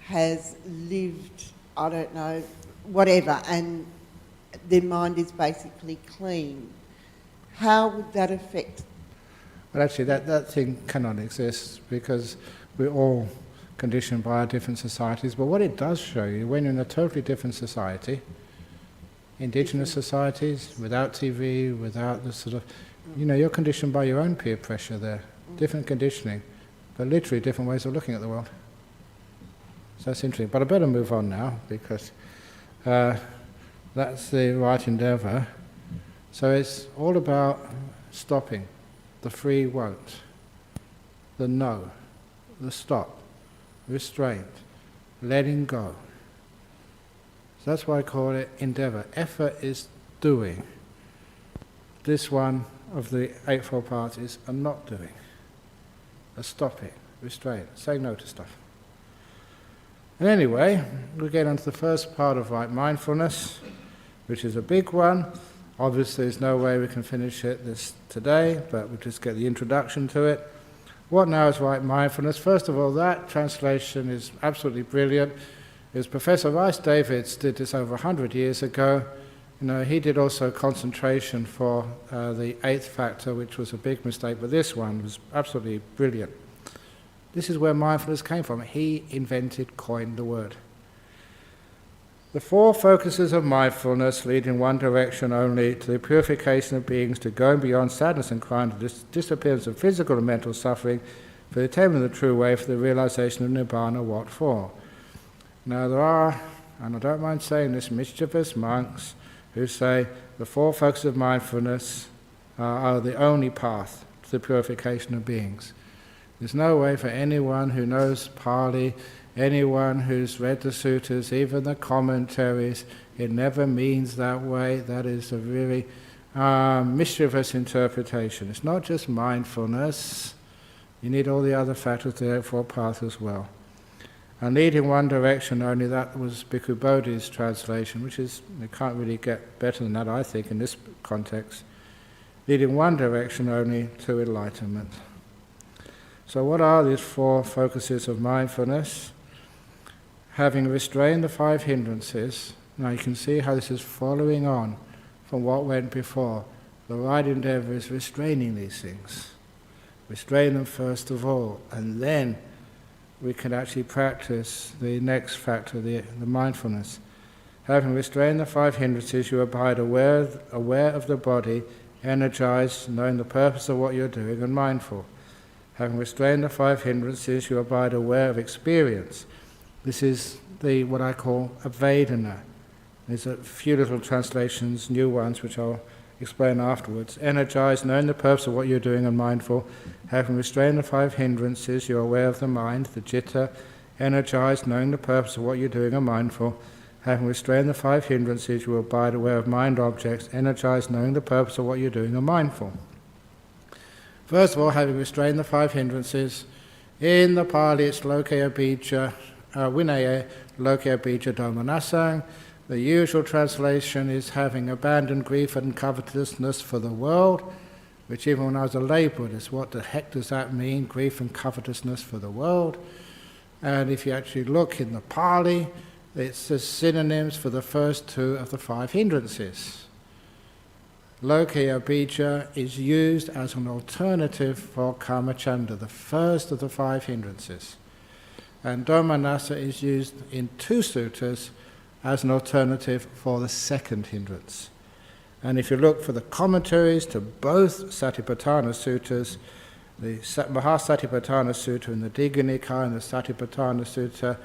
has lived, I don't know, whatever, and their mind is basically clean. How would that affect? But actually that thing cannot exist because we're all conditioned by our different societies. But what it does show you, when you're in a totally different society, indigenous societies, without TV, without the sort of, you're conditioned by your own peer pressure there. Different conditioning, but literally different ways of looking at the world. So that's interesting. But I better move on now because that's the right endeavour. So it's all about stopping, the free won't, the no, the stop, restraint, letting go. So that's why I call it endeavour. Effort is doing. This one of the Eightfold Paths is a not doing, a stopping, restraint, saying no to stuff. And anyway, we get on to the first part of right mindfulness, which is a big one. Obviously, there's no way we can finish it today, but we'll just get the introduction to it. What now is right mindfulness? First of all, that translation is absolutely brilliant. It was Professor Rice Davids did this over 100 years ago. He did also concentration for the eighth factor, which was a big mistake, but this one was absolutely brilliant. This is where mindfulness came from. He coined the word. The four focuses of mindfulness lead in one direction only, to the purification of beings, to going beyond sadness and crime, to the disappearance of physical and mental suffering, for the attainment of the true way, for the realization of Nibbana. What for? Now there are, and I don't mind saying this, mischievous monks who say the four focuses of mindfulness are the only path to the purification of beings. There's no way for anyone who knows Pali, anyone who's read the sutras, even the commentaries, it never means that way. That is a really mischievous interpretation. It's not just mindfulness, you need all the other factors of the Eightfold Path as well. And lead in one direction only, that was Bhikkhu Bodhi's translation, which is, you can't really get better than that, I think, in this context. Lead in one direction only, to enlightenment. So what are these four focuses of mindfulness? Having restrained the five hindrances, now you can see how this is following on from what went before. The right endeavour is restraining these things. Restrain them first of all, and then we can actually practice the next factor, the mindfulness. Having restrained the five hindrances, you abide aware of the body, energized, knowing the purpose of what you're doing, and mindful. Having restrained the five hindrances, you abide aware of experience. This is what I call a Vedana. There's a few little translations, new ones, which I'll explain afterwards. Energized, knowing the purpose of what you're doing, and mindful. Having restrained the five hindrances, you're aware of the mind, the citta. Energized, knowing the purpose of what you're doing, and mindful. Having restrained the five hindrances, you abide aware of mind objects. Energized, knowing the purpose of what you're doing, and mindful. First of all, having restrained the five hindrances, in the Pali it's Lokaya Bija, Vinaya Lokaya Bija Domanasang. The usual translation is having abandoned grief and covetousness for the world, which even when I was a lay Buddhist, what the heck does that mean, grief and covetousness for the world? And if you actually look in the Pali, it's the synonyms for the first two of the five hindrances. Lokaya Bija is used as an alternative for Kamacchanda, the first of the five hindrances. And Domanassa is used in two sutras as an alternative for the second hindrance. And if you look for the commentaries to both Satipatthana sutras, the Mahasatipatthana Sutta in the Digha Nikaya and the Satipatthana Sutta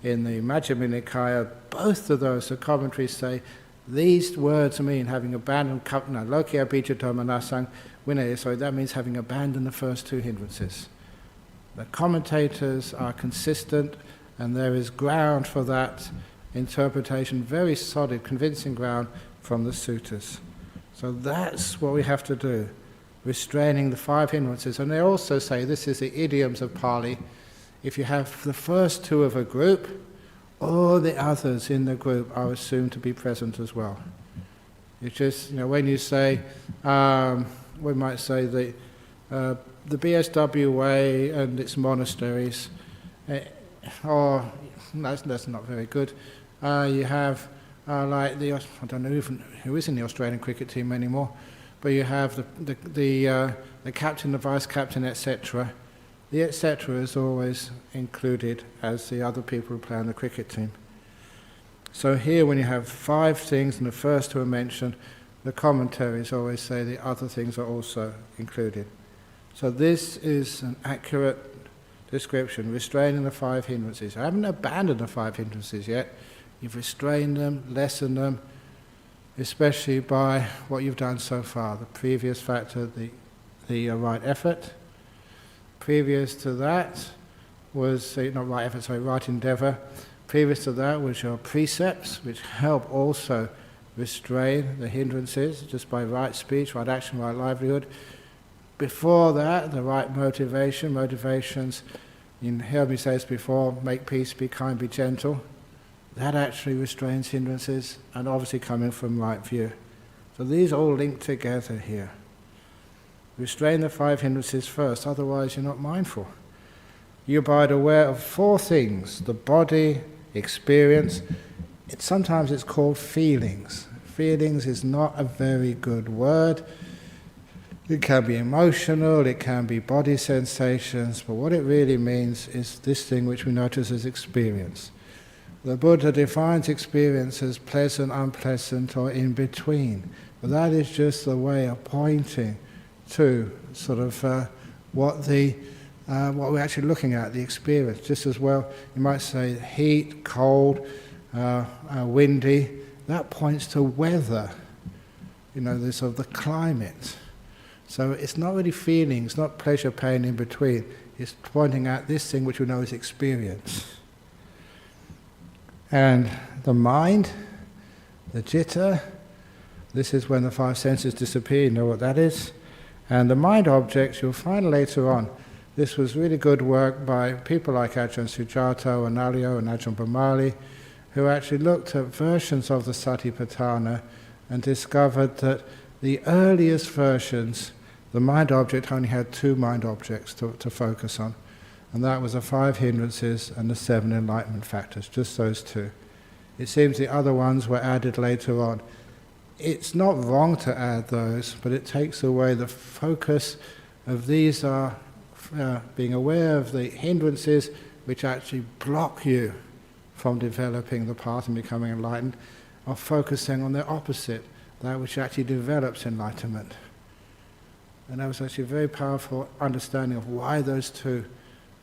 in the Majjhima Nikaya, both of those, the commentaries say, these words mean having abandoned, Lokaya Bija Domanasang, Vinaya, so that means having abandoned the first two hindrances. The commentators are consistent, and there is ground for that interpretation, very solid, convincing ground from the sutras. So that's what we have to do, restraining the five hindrances. And they also say, this is the idioms of Pali, if you have the first two of a group, all the others in the group are assumed to be present as well. It's just, when you say, we might say the BSW way and its monasteries, or that's not very good. You have like I don't know even who is in the Australian cricket team anymore, but you have the captain, the vice captain, etc. The etc. is always included as the other people who play on the cricket team. So here, when you have 5 things and the first 2 are mentioned, the commentaries always say the other things are also included. So this is an accurate description, restraining the 5 hindrances. I haven't abandoned the 5 hindrances yet. You've restrained them, lessened them, especially by what you've done so far. The previous factor, the right effort. Previous to that was, not right effort, sorry, right endeavour. Previous to that was your precepts, which help also restrain the hindrances, just by right speech, right action, right livelihood. Before that, the right motivations, you heard me say this before, make peace, be kind, be gentle. That actually restrains hindrances, and obviously coming from right view. So these all link together here. Restrain the 5 hindrances first, otherwise you're not mindful. You abide aware of 4 things: the body, experience. Sometimes it's called feelings. Feelings is not a very good word. It can be emotional, it can be body sensations, but what it really means is this thing which we notice as experience. The Buddha defines experience as pleasant, unpleasant, or in between. But that is just the way of pointing to sort of what we're actually looking at, the experience. Just as well, you might say heat, cold, windy. That points to weather, the sort of the climate. So it's not really feelings, not pleasure, pain, in between. It's pointing at this thing which we know is experience. And the mind, the citta, this is when the 5 senses disappear, you know what that is. And the mind objects, you'll find later on, this was really good work by people like Ajahn Sujato, Analio, and Ajahn Brahmali, who actually looked at versions of the Satipatthana and discovered that the earliest versions, the mind object only had 2 mind objects to focus on. And that was the 5 hindrances and the 7 enlightenment factors, just those 2. It seems the other ones were added later on. It's not wrong to add those, but it takes away the focus of these are being aware of the hindrances which actually block you from developing the path and becoming enlightened, or focusing on the opposite, that which actually develops enlightenment. And that was actually a very powerful understanding of why those 2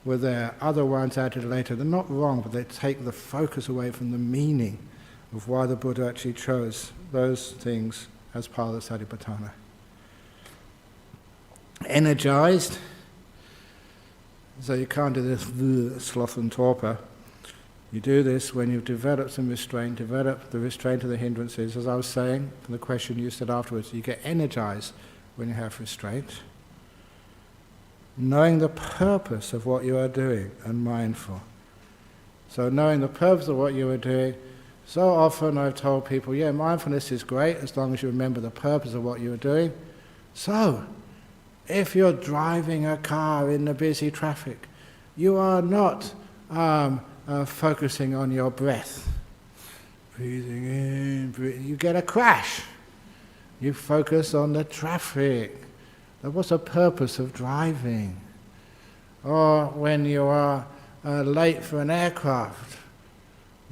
were there. Other ones added later, they're not wrong, but they take the focus away from the meaning of why the Buddha actually chose those things as part of the Satipatthana. Energized, so you can't do this sloth and torpor. You do this when you've developed some restraint, developed the restraint of the hindrances. As I was saying, from the question you said afterwards, you get energized when you have restraint. Knowing the purpose of what you are doing and mindful. So knowing the purpose of what you are doing, so often I've told people, yeah, mindfulness is great as long as you remember the purpose of what you are doing. So, if you're driving a car in the busy traffic, you are not focusing on your breath. Breathing in, breathing, you get a crash. You focus on the traffic. What's the purpose of driving? Or when you are late for an aircraft,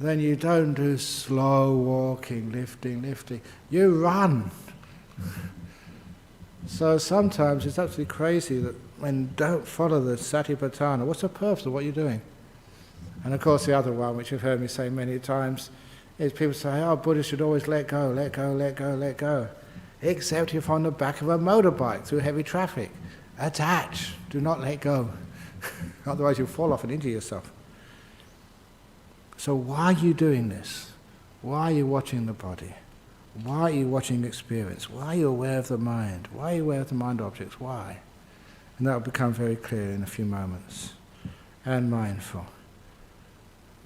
then you don't do slow walking, lifting. You run. So sometimes it's absolutely crazy that when don't follow the Satipatthana, what's the purpose of what you're doing? And of course the other one, which you've heard me say many times, is people say, oh, Buddhists should always let go. Except if on the back of a motorbike through heavy traffic. Attach, do not let go. Otherwise you'll fall off and injure yourself. So why are you doing this? Why are you watching the body? Why are you watching experience? Why are you aware of the mind? Why are you aware of the mind objects? Why? And that will become very clear in a few moments. And mindful.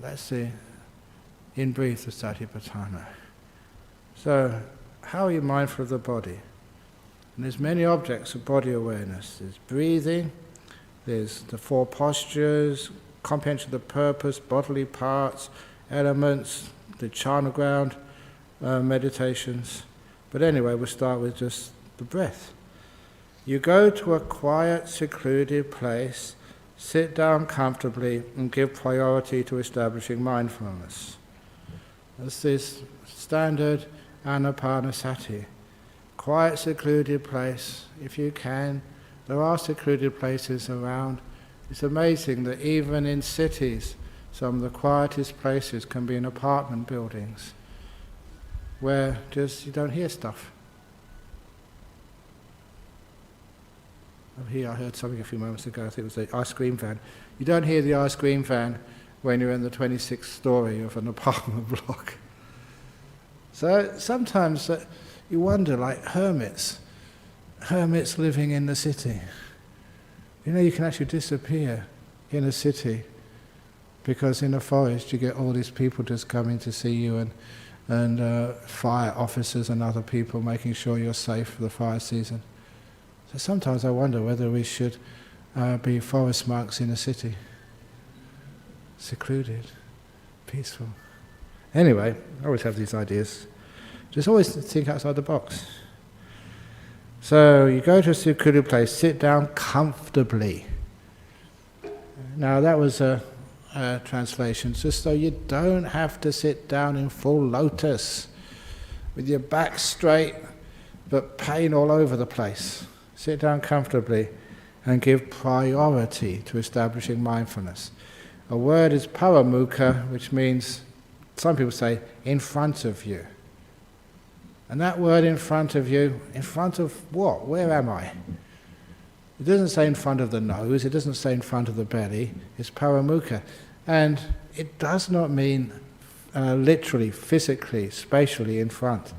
That's the, in brief, the Satipatthana. So, how are you mindful of the body? And there's many objects of body awareness. There's breathing, there's the 4 postures, comprehension of the purpose, bodily parts, elements, the jhana ground, meditations. But anyway, we'll start with just the breath. You go to a quiet, secluded place, sit down comfortably and give priority to establishing mindfulness. That's this standard anapanasati. Quiet, secluded place, if you can. There are secluded places around. It's amazing that even in cities, some of the quietest places can be in apartment buildings where just you don't hear stuff. Here I heard something a few moments ago, I think it was the ice cream van. You don't hear the ice cream van when you're in the 26th story of an apartment block. So sometimes you wonder, like hermits living in the city. You know, you can actually disappear in a city because in a forest you get all these people just coming to see you and fire officers and other people making sure you're safe for the fire season. So sometimes I wonder whether we should be forest monks in a city. Secluded, peaceful. Anyway, I always have these ideas. Just always think outside the box. So you go to a secluded place, sit down comfortably. Now that was a translation, just so you don't have to sit down in full lotus with your back straight but pain all over the place. Sit down comfortably and give priority to establishing mindfulness. A word is paramukha, which means, some people say, in front of you. And that word in front of you, in front of what? Where am I? It doesn't say in front of the nose, it doesn't say in front of the belly, it's paramukha. And it does not mean literally, physically, spatially in front.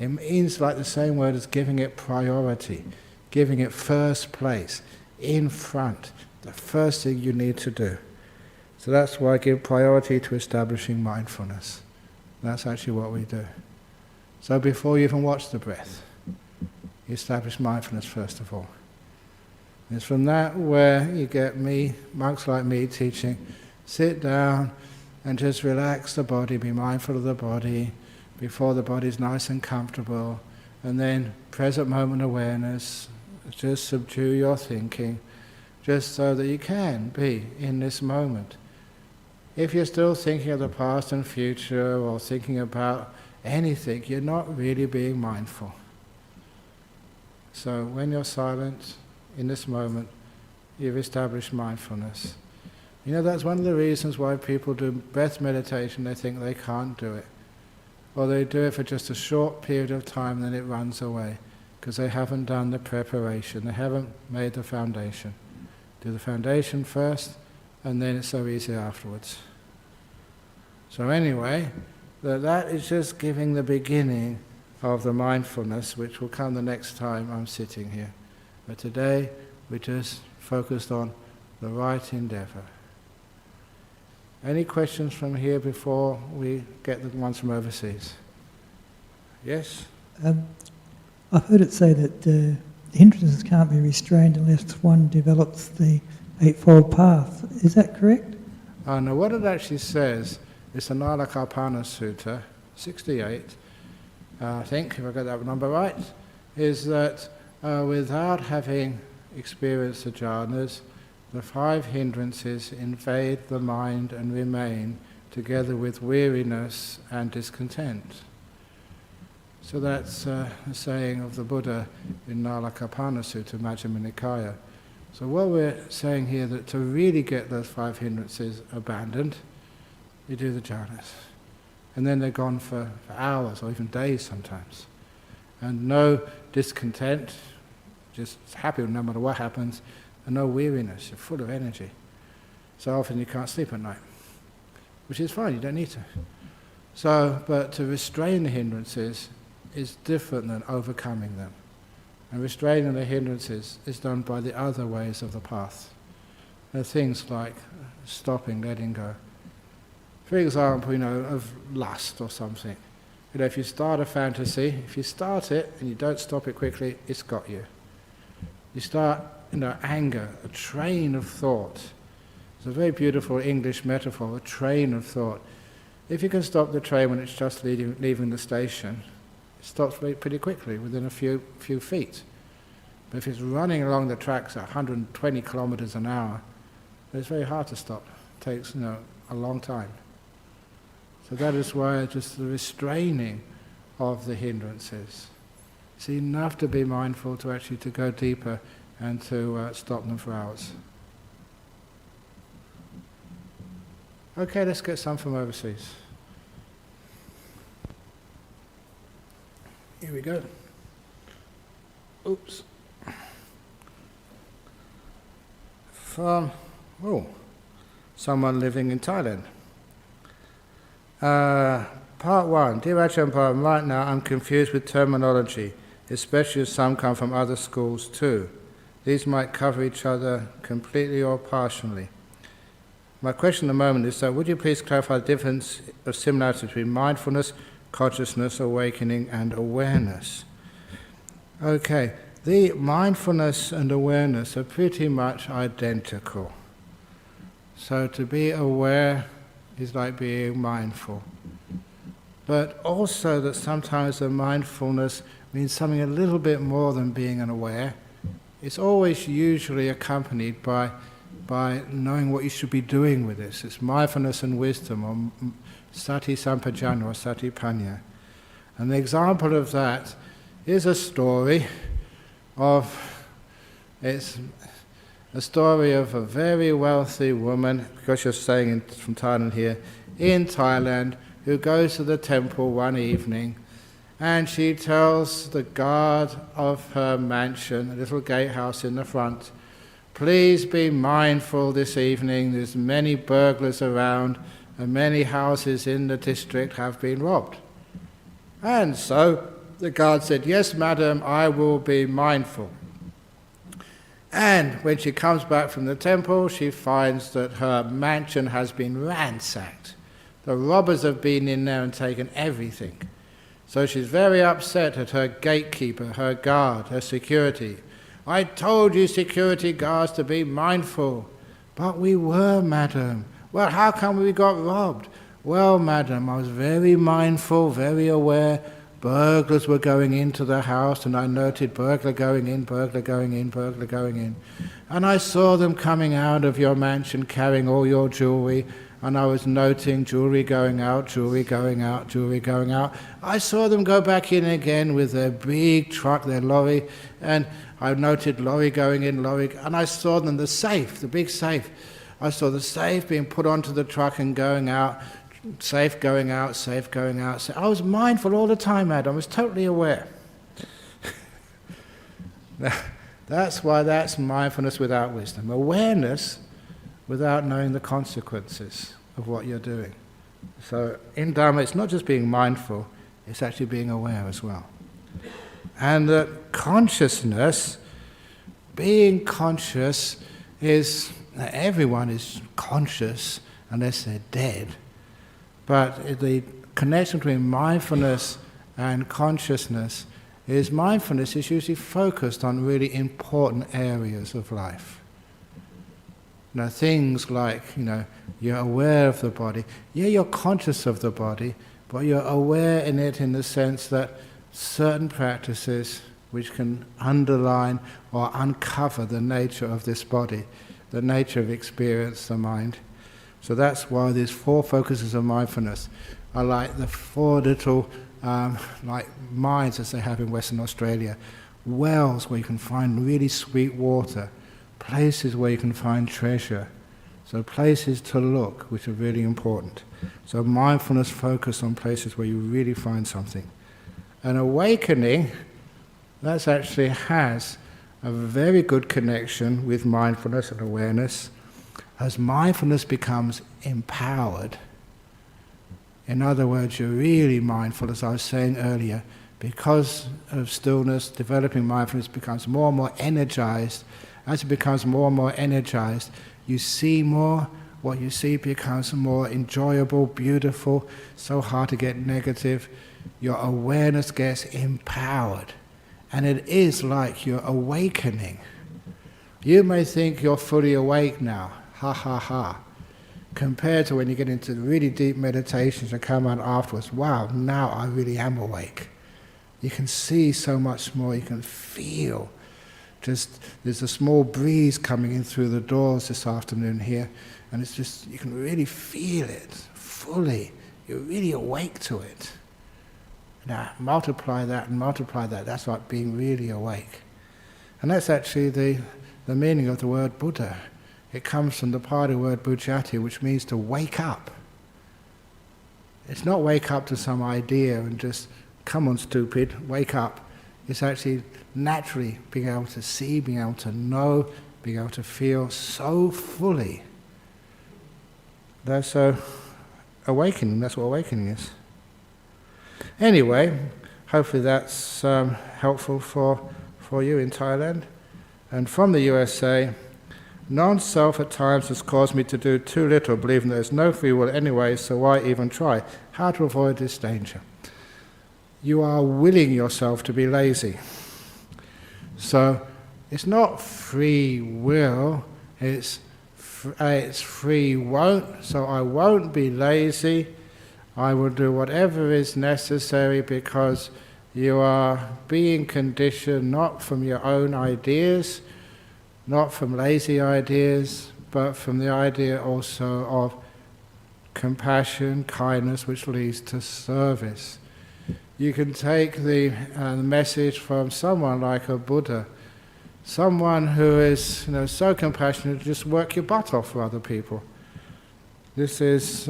It means like the same word as giving it priority, giving it first place, in front, the first thing you need to do. So that's why I give priority to establishing mindfulness. That's actually what we do. So before you even watch the breath, you establish mindfulness first of all. It's from that where you get me, monks like me, teaching, sit down and just relax the body, be mindful of the body, before the body's nice and comfortable, and then present moment awareness, just subdue your thinking, just so that you can be in this moment. If you're still thinking of the past and future, or thinking about anything, you're not really being mindful. So when you're silent, in this moment, you've established mindfulness. You know, that's one of the reasons why people do breath meditation, they think they can't do it. Or they do it for just a short period of time, then it runs away, because they haven't done the preparation, they haven't made the foundation. Do the foundation first, and then it's so easy afterwards. So anyway, that is just giving the beginning of the mindfulness, which will come the next time I'm sitting here. But today, we just focused on the right endeavour. Any questions from here before we get the ones from overseas? Yes? I've heard it say that hindrances can't be restrained unless one develops the Eightfold Path. Is that correct? No, what it actually says is the Nalakapana Sutta, 68, I think, if I got that number right, is that without having experienced the jhanas, the 5 hindrances invade the mind and remain, together with weariness and discontent. So that's a saying of the Buddha in Nalakapana Sutta, Majjhima Nikaya. So what we're saying here, that to really get those 5 hindrances abandoned, you do the jhanas. And then they're gone for hours or even days sometimes. And no discontent, just happy no matter what happens, and no weariness, you're full of energy. So often you can't sleep at night, which is fine, you don't need to. So, but to restrain the hindrances is different than overcoming them. And restraining the hindrances is done by the other ways of the path. There are things like stopping, letting go. For example, of lust or something. You know, if you start a fantasy, if you start it and you don't stop it quickly, it's got you. You start, anger, a train of thought. It's a very beautiful English metaphor, a train of thought. If you can stop the train when it's just leaving the station, it stops pretty quickly, within a few feet. But if it's running along the tracks at 120 kilometers an hour, it's very hard to stop. It takes, a long time. So that is why just the restraining of the hindrances. It's enough to be mindful to actually to go deeper and to stop them for hours. Okay, let's get some from overseas. Here we go. Oops. From, someone living in Thailand. Part 1. Dear Ajahn Brahm, right now I'm confused with terminology, especially as some come from other schools too. These might cover each other completely or partially. My question at the moment is, would you please clarify the difference of similarity between mindfulness, consciousness, awakening, and awareness? Okay, the mindfulness and awareness are pretty much identical. So to be aware is like being mindful. But also that sometimes the mindfulness means something a little bit more than being an aware. It's always usually accompanied by knowing what you should be doing with this. It's mindfulness and wisdom, or sati sampajana, or sati panya. And the example of that is a story of, it's a story of a very wealthy woman, because you're staying from Thailand here, in Thailand, who goes to the temple one evening, and she tells the guard of her mansion, a little gatehouse in the front, please be mindful this evening, there's many burglars around, and many houses in the district have been robbed. And so the guard said, yes, madam, I will be mindful. And when she comes back from the temple, she finds that her mansion has been ransacked. The robbers have been in there and taken everything. So she's very upset at her gatekeeper, her guard, her security. I told you, security guards, to be mindful. But we were, madam. Well, how come we got robbed? Well, madam, I was very mindful, very aware. Burglars were going into the house, and I noted burglar going in, burglar going in, burglar going in. And I saw them coming out of your mansion carrying all your jewelry, and I was noting jewelry going out, jewelry going out, jewelry going out. I saw them go back in again with their big truck, their lorry, and I noted lorry going in, lorry, and I saw them, the safe, the big safe. I saw the safe being put onto the truck and going out, safe going out, safe going out. I was mindful all the time, madam. I was totally aware. That's why that's mindfulness without wisdom. Awareness without knowing the consequences of what you're doing. So in Dharma, it's not just being mindful, it's actually being aware as well. And that consciousness, being conscious is, everyone is conscious unless they're dead. But the connection between mindfulness and consciousness is mindfulness is usually focused on really important areas of life. Things like, you're aware of the body. Yeah, you're conscious of the body, but you're aware in it in the sense that certain practices which can underline or uncover the nature of this body, the nature of experience, the mind. So that's why these 4 focuses of mindfulness are like the 4 little like mines as they have in Western Australia, wells where you can find really sweet water, places where you can find treasure. So places to look, which are really important. So mindfulness focus on places where you really find something. And awakening, that actually has a very good connection with mindfulness and awareness. As mindfulness becomes empowered, in other words, you're really mindful, as I was saying earlier, because of stillness, developing mindfulness becomes more and more energized. As it becomes more and more energized, you see more, what you see becomes more enjoyable, beautiful, so hard to get negative. Your awareness gets empowered. And it is like you're awakening. You may think you're fully awake now, ha ha ha, compared to when you get into really deep meditations and come out afterwards, wow, now I really am awake. You can see so much more, you can feel. Just, there's a small breeze coming in through the doors this afternoon here, and it's just, you can really feel it fully. You're really awake to it. Now, multiply that and multiply that, that's like being really awake. And that's actually the meaning of the word Buddha. It comes from the Pali word bujjati, which means to wake up. It's not wake up to some idea and just, come on stupid, wake up. It's actually naturally being able to see, being able to know, being able to feel so fully. That's awakening, that's what awakening is. Anyway, hopefully that's helpful for you in Thailand. And from the USA, non-self at times has caused me to do too little, believing there's no free will anyway, so why even try? How to avoid this danger? You are willing yourself to be lazy. So it's not free will, it's free won't, so I won't be lazy. I will do whatever is necessary because you are being conditioned not from your own ideas, not from lazy ideas, but from the idea also of compassion, kindness, which leads to service. You can take the message from someone like a Buddha, someone who is so compassionate to just work your butt off for other people. This is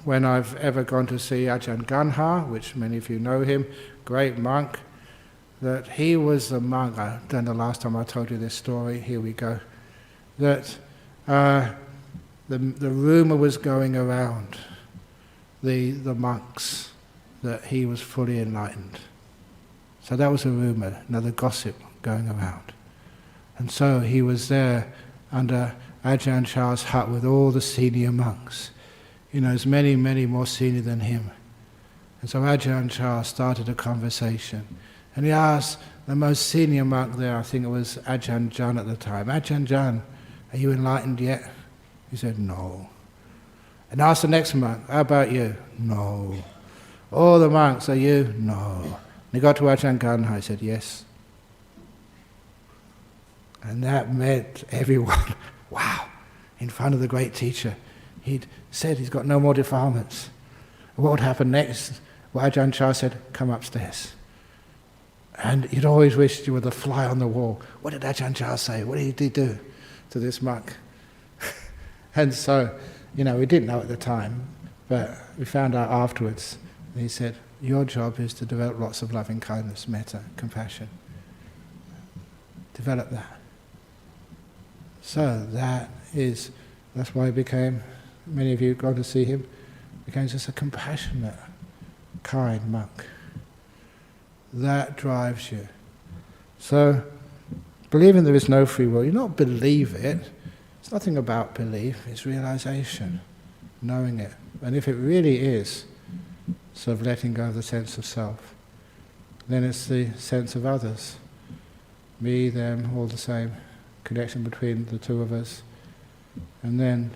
when I've ever gone to see Ajahn Ganha, which many of you know him, great monk, that he was a monk. I don't know the last time I told you this story, here we go, that the rumour was going around, the monks, that he was fully enlightened. So that was a rumour, another gossip going around. And so he was there under Ajahn Chah's hut with all the senior monks. There's many, many more senior than him. And so Ajahn Chah started a conversation. And he asked the most senior monk there, I think it was Ajahn Jun at the time, Ajahn Jun, are you enlightened yet? He said, no. And asked the next monk, how about you? No. All the monks, are you? No. And he got to Ajahn Ganha, he said, yes. And that meant everyone, wow, in front of the great teacher. He'd said he's got no more defilements. What would happen next? Well, Ajahn Chah said, come upstairs. And you'd always wished you were the fly on the wall. What did Ajahn Chah say? What did he do to this monk? And so, we didn't know at the time, but we found out afterwards. And he said, your job is to develop lots of loving kindness, metta, compassion. Develop that. So that's why he became, many of you got to see him, became just a compassionate, kind monk. That drives you. So, believing there is no free will, you not believe it, it's nothing about belief, it's realization, knowing it. And if it really is, sort of letting go of the sense of self, then it's the sense of others. Me, them, all the same, connection between the two of us. And then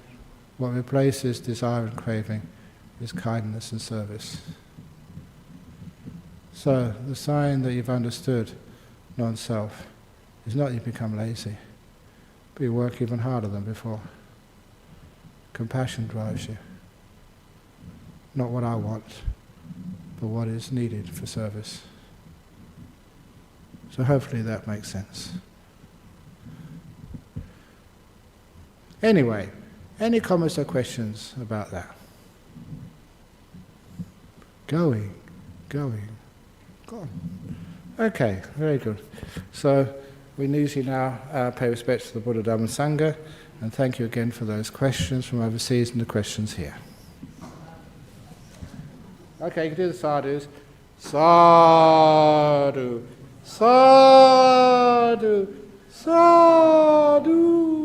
what replaces desire and craving is kindness and service. So the sign that you've understood non-self is not you become lazy, but you work even harder than before. Compassion drives you. Not what I want, but what is needed for service. So hopefully that makes sense. Anyway, any comments or questions about that? Going. Go on. Okay, very good. So we usually now pay respect to the Buddha, Dhamma, and Sangha, and thank you again for those questions from overseas and the questions here. Okay, you can do the sadhus. Sadhu, sadhu, sadhu.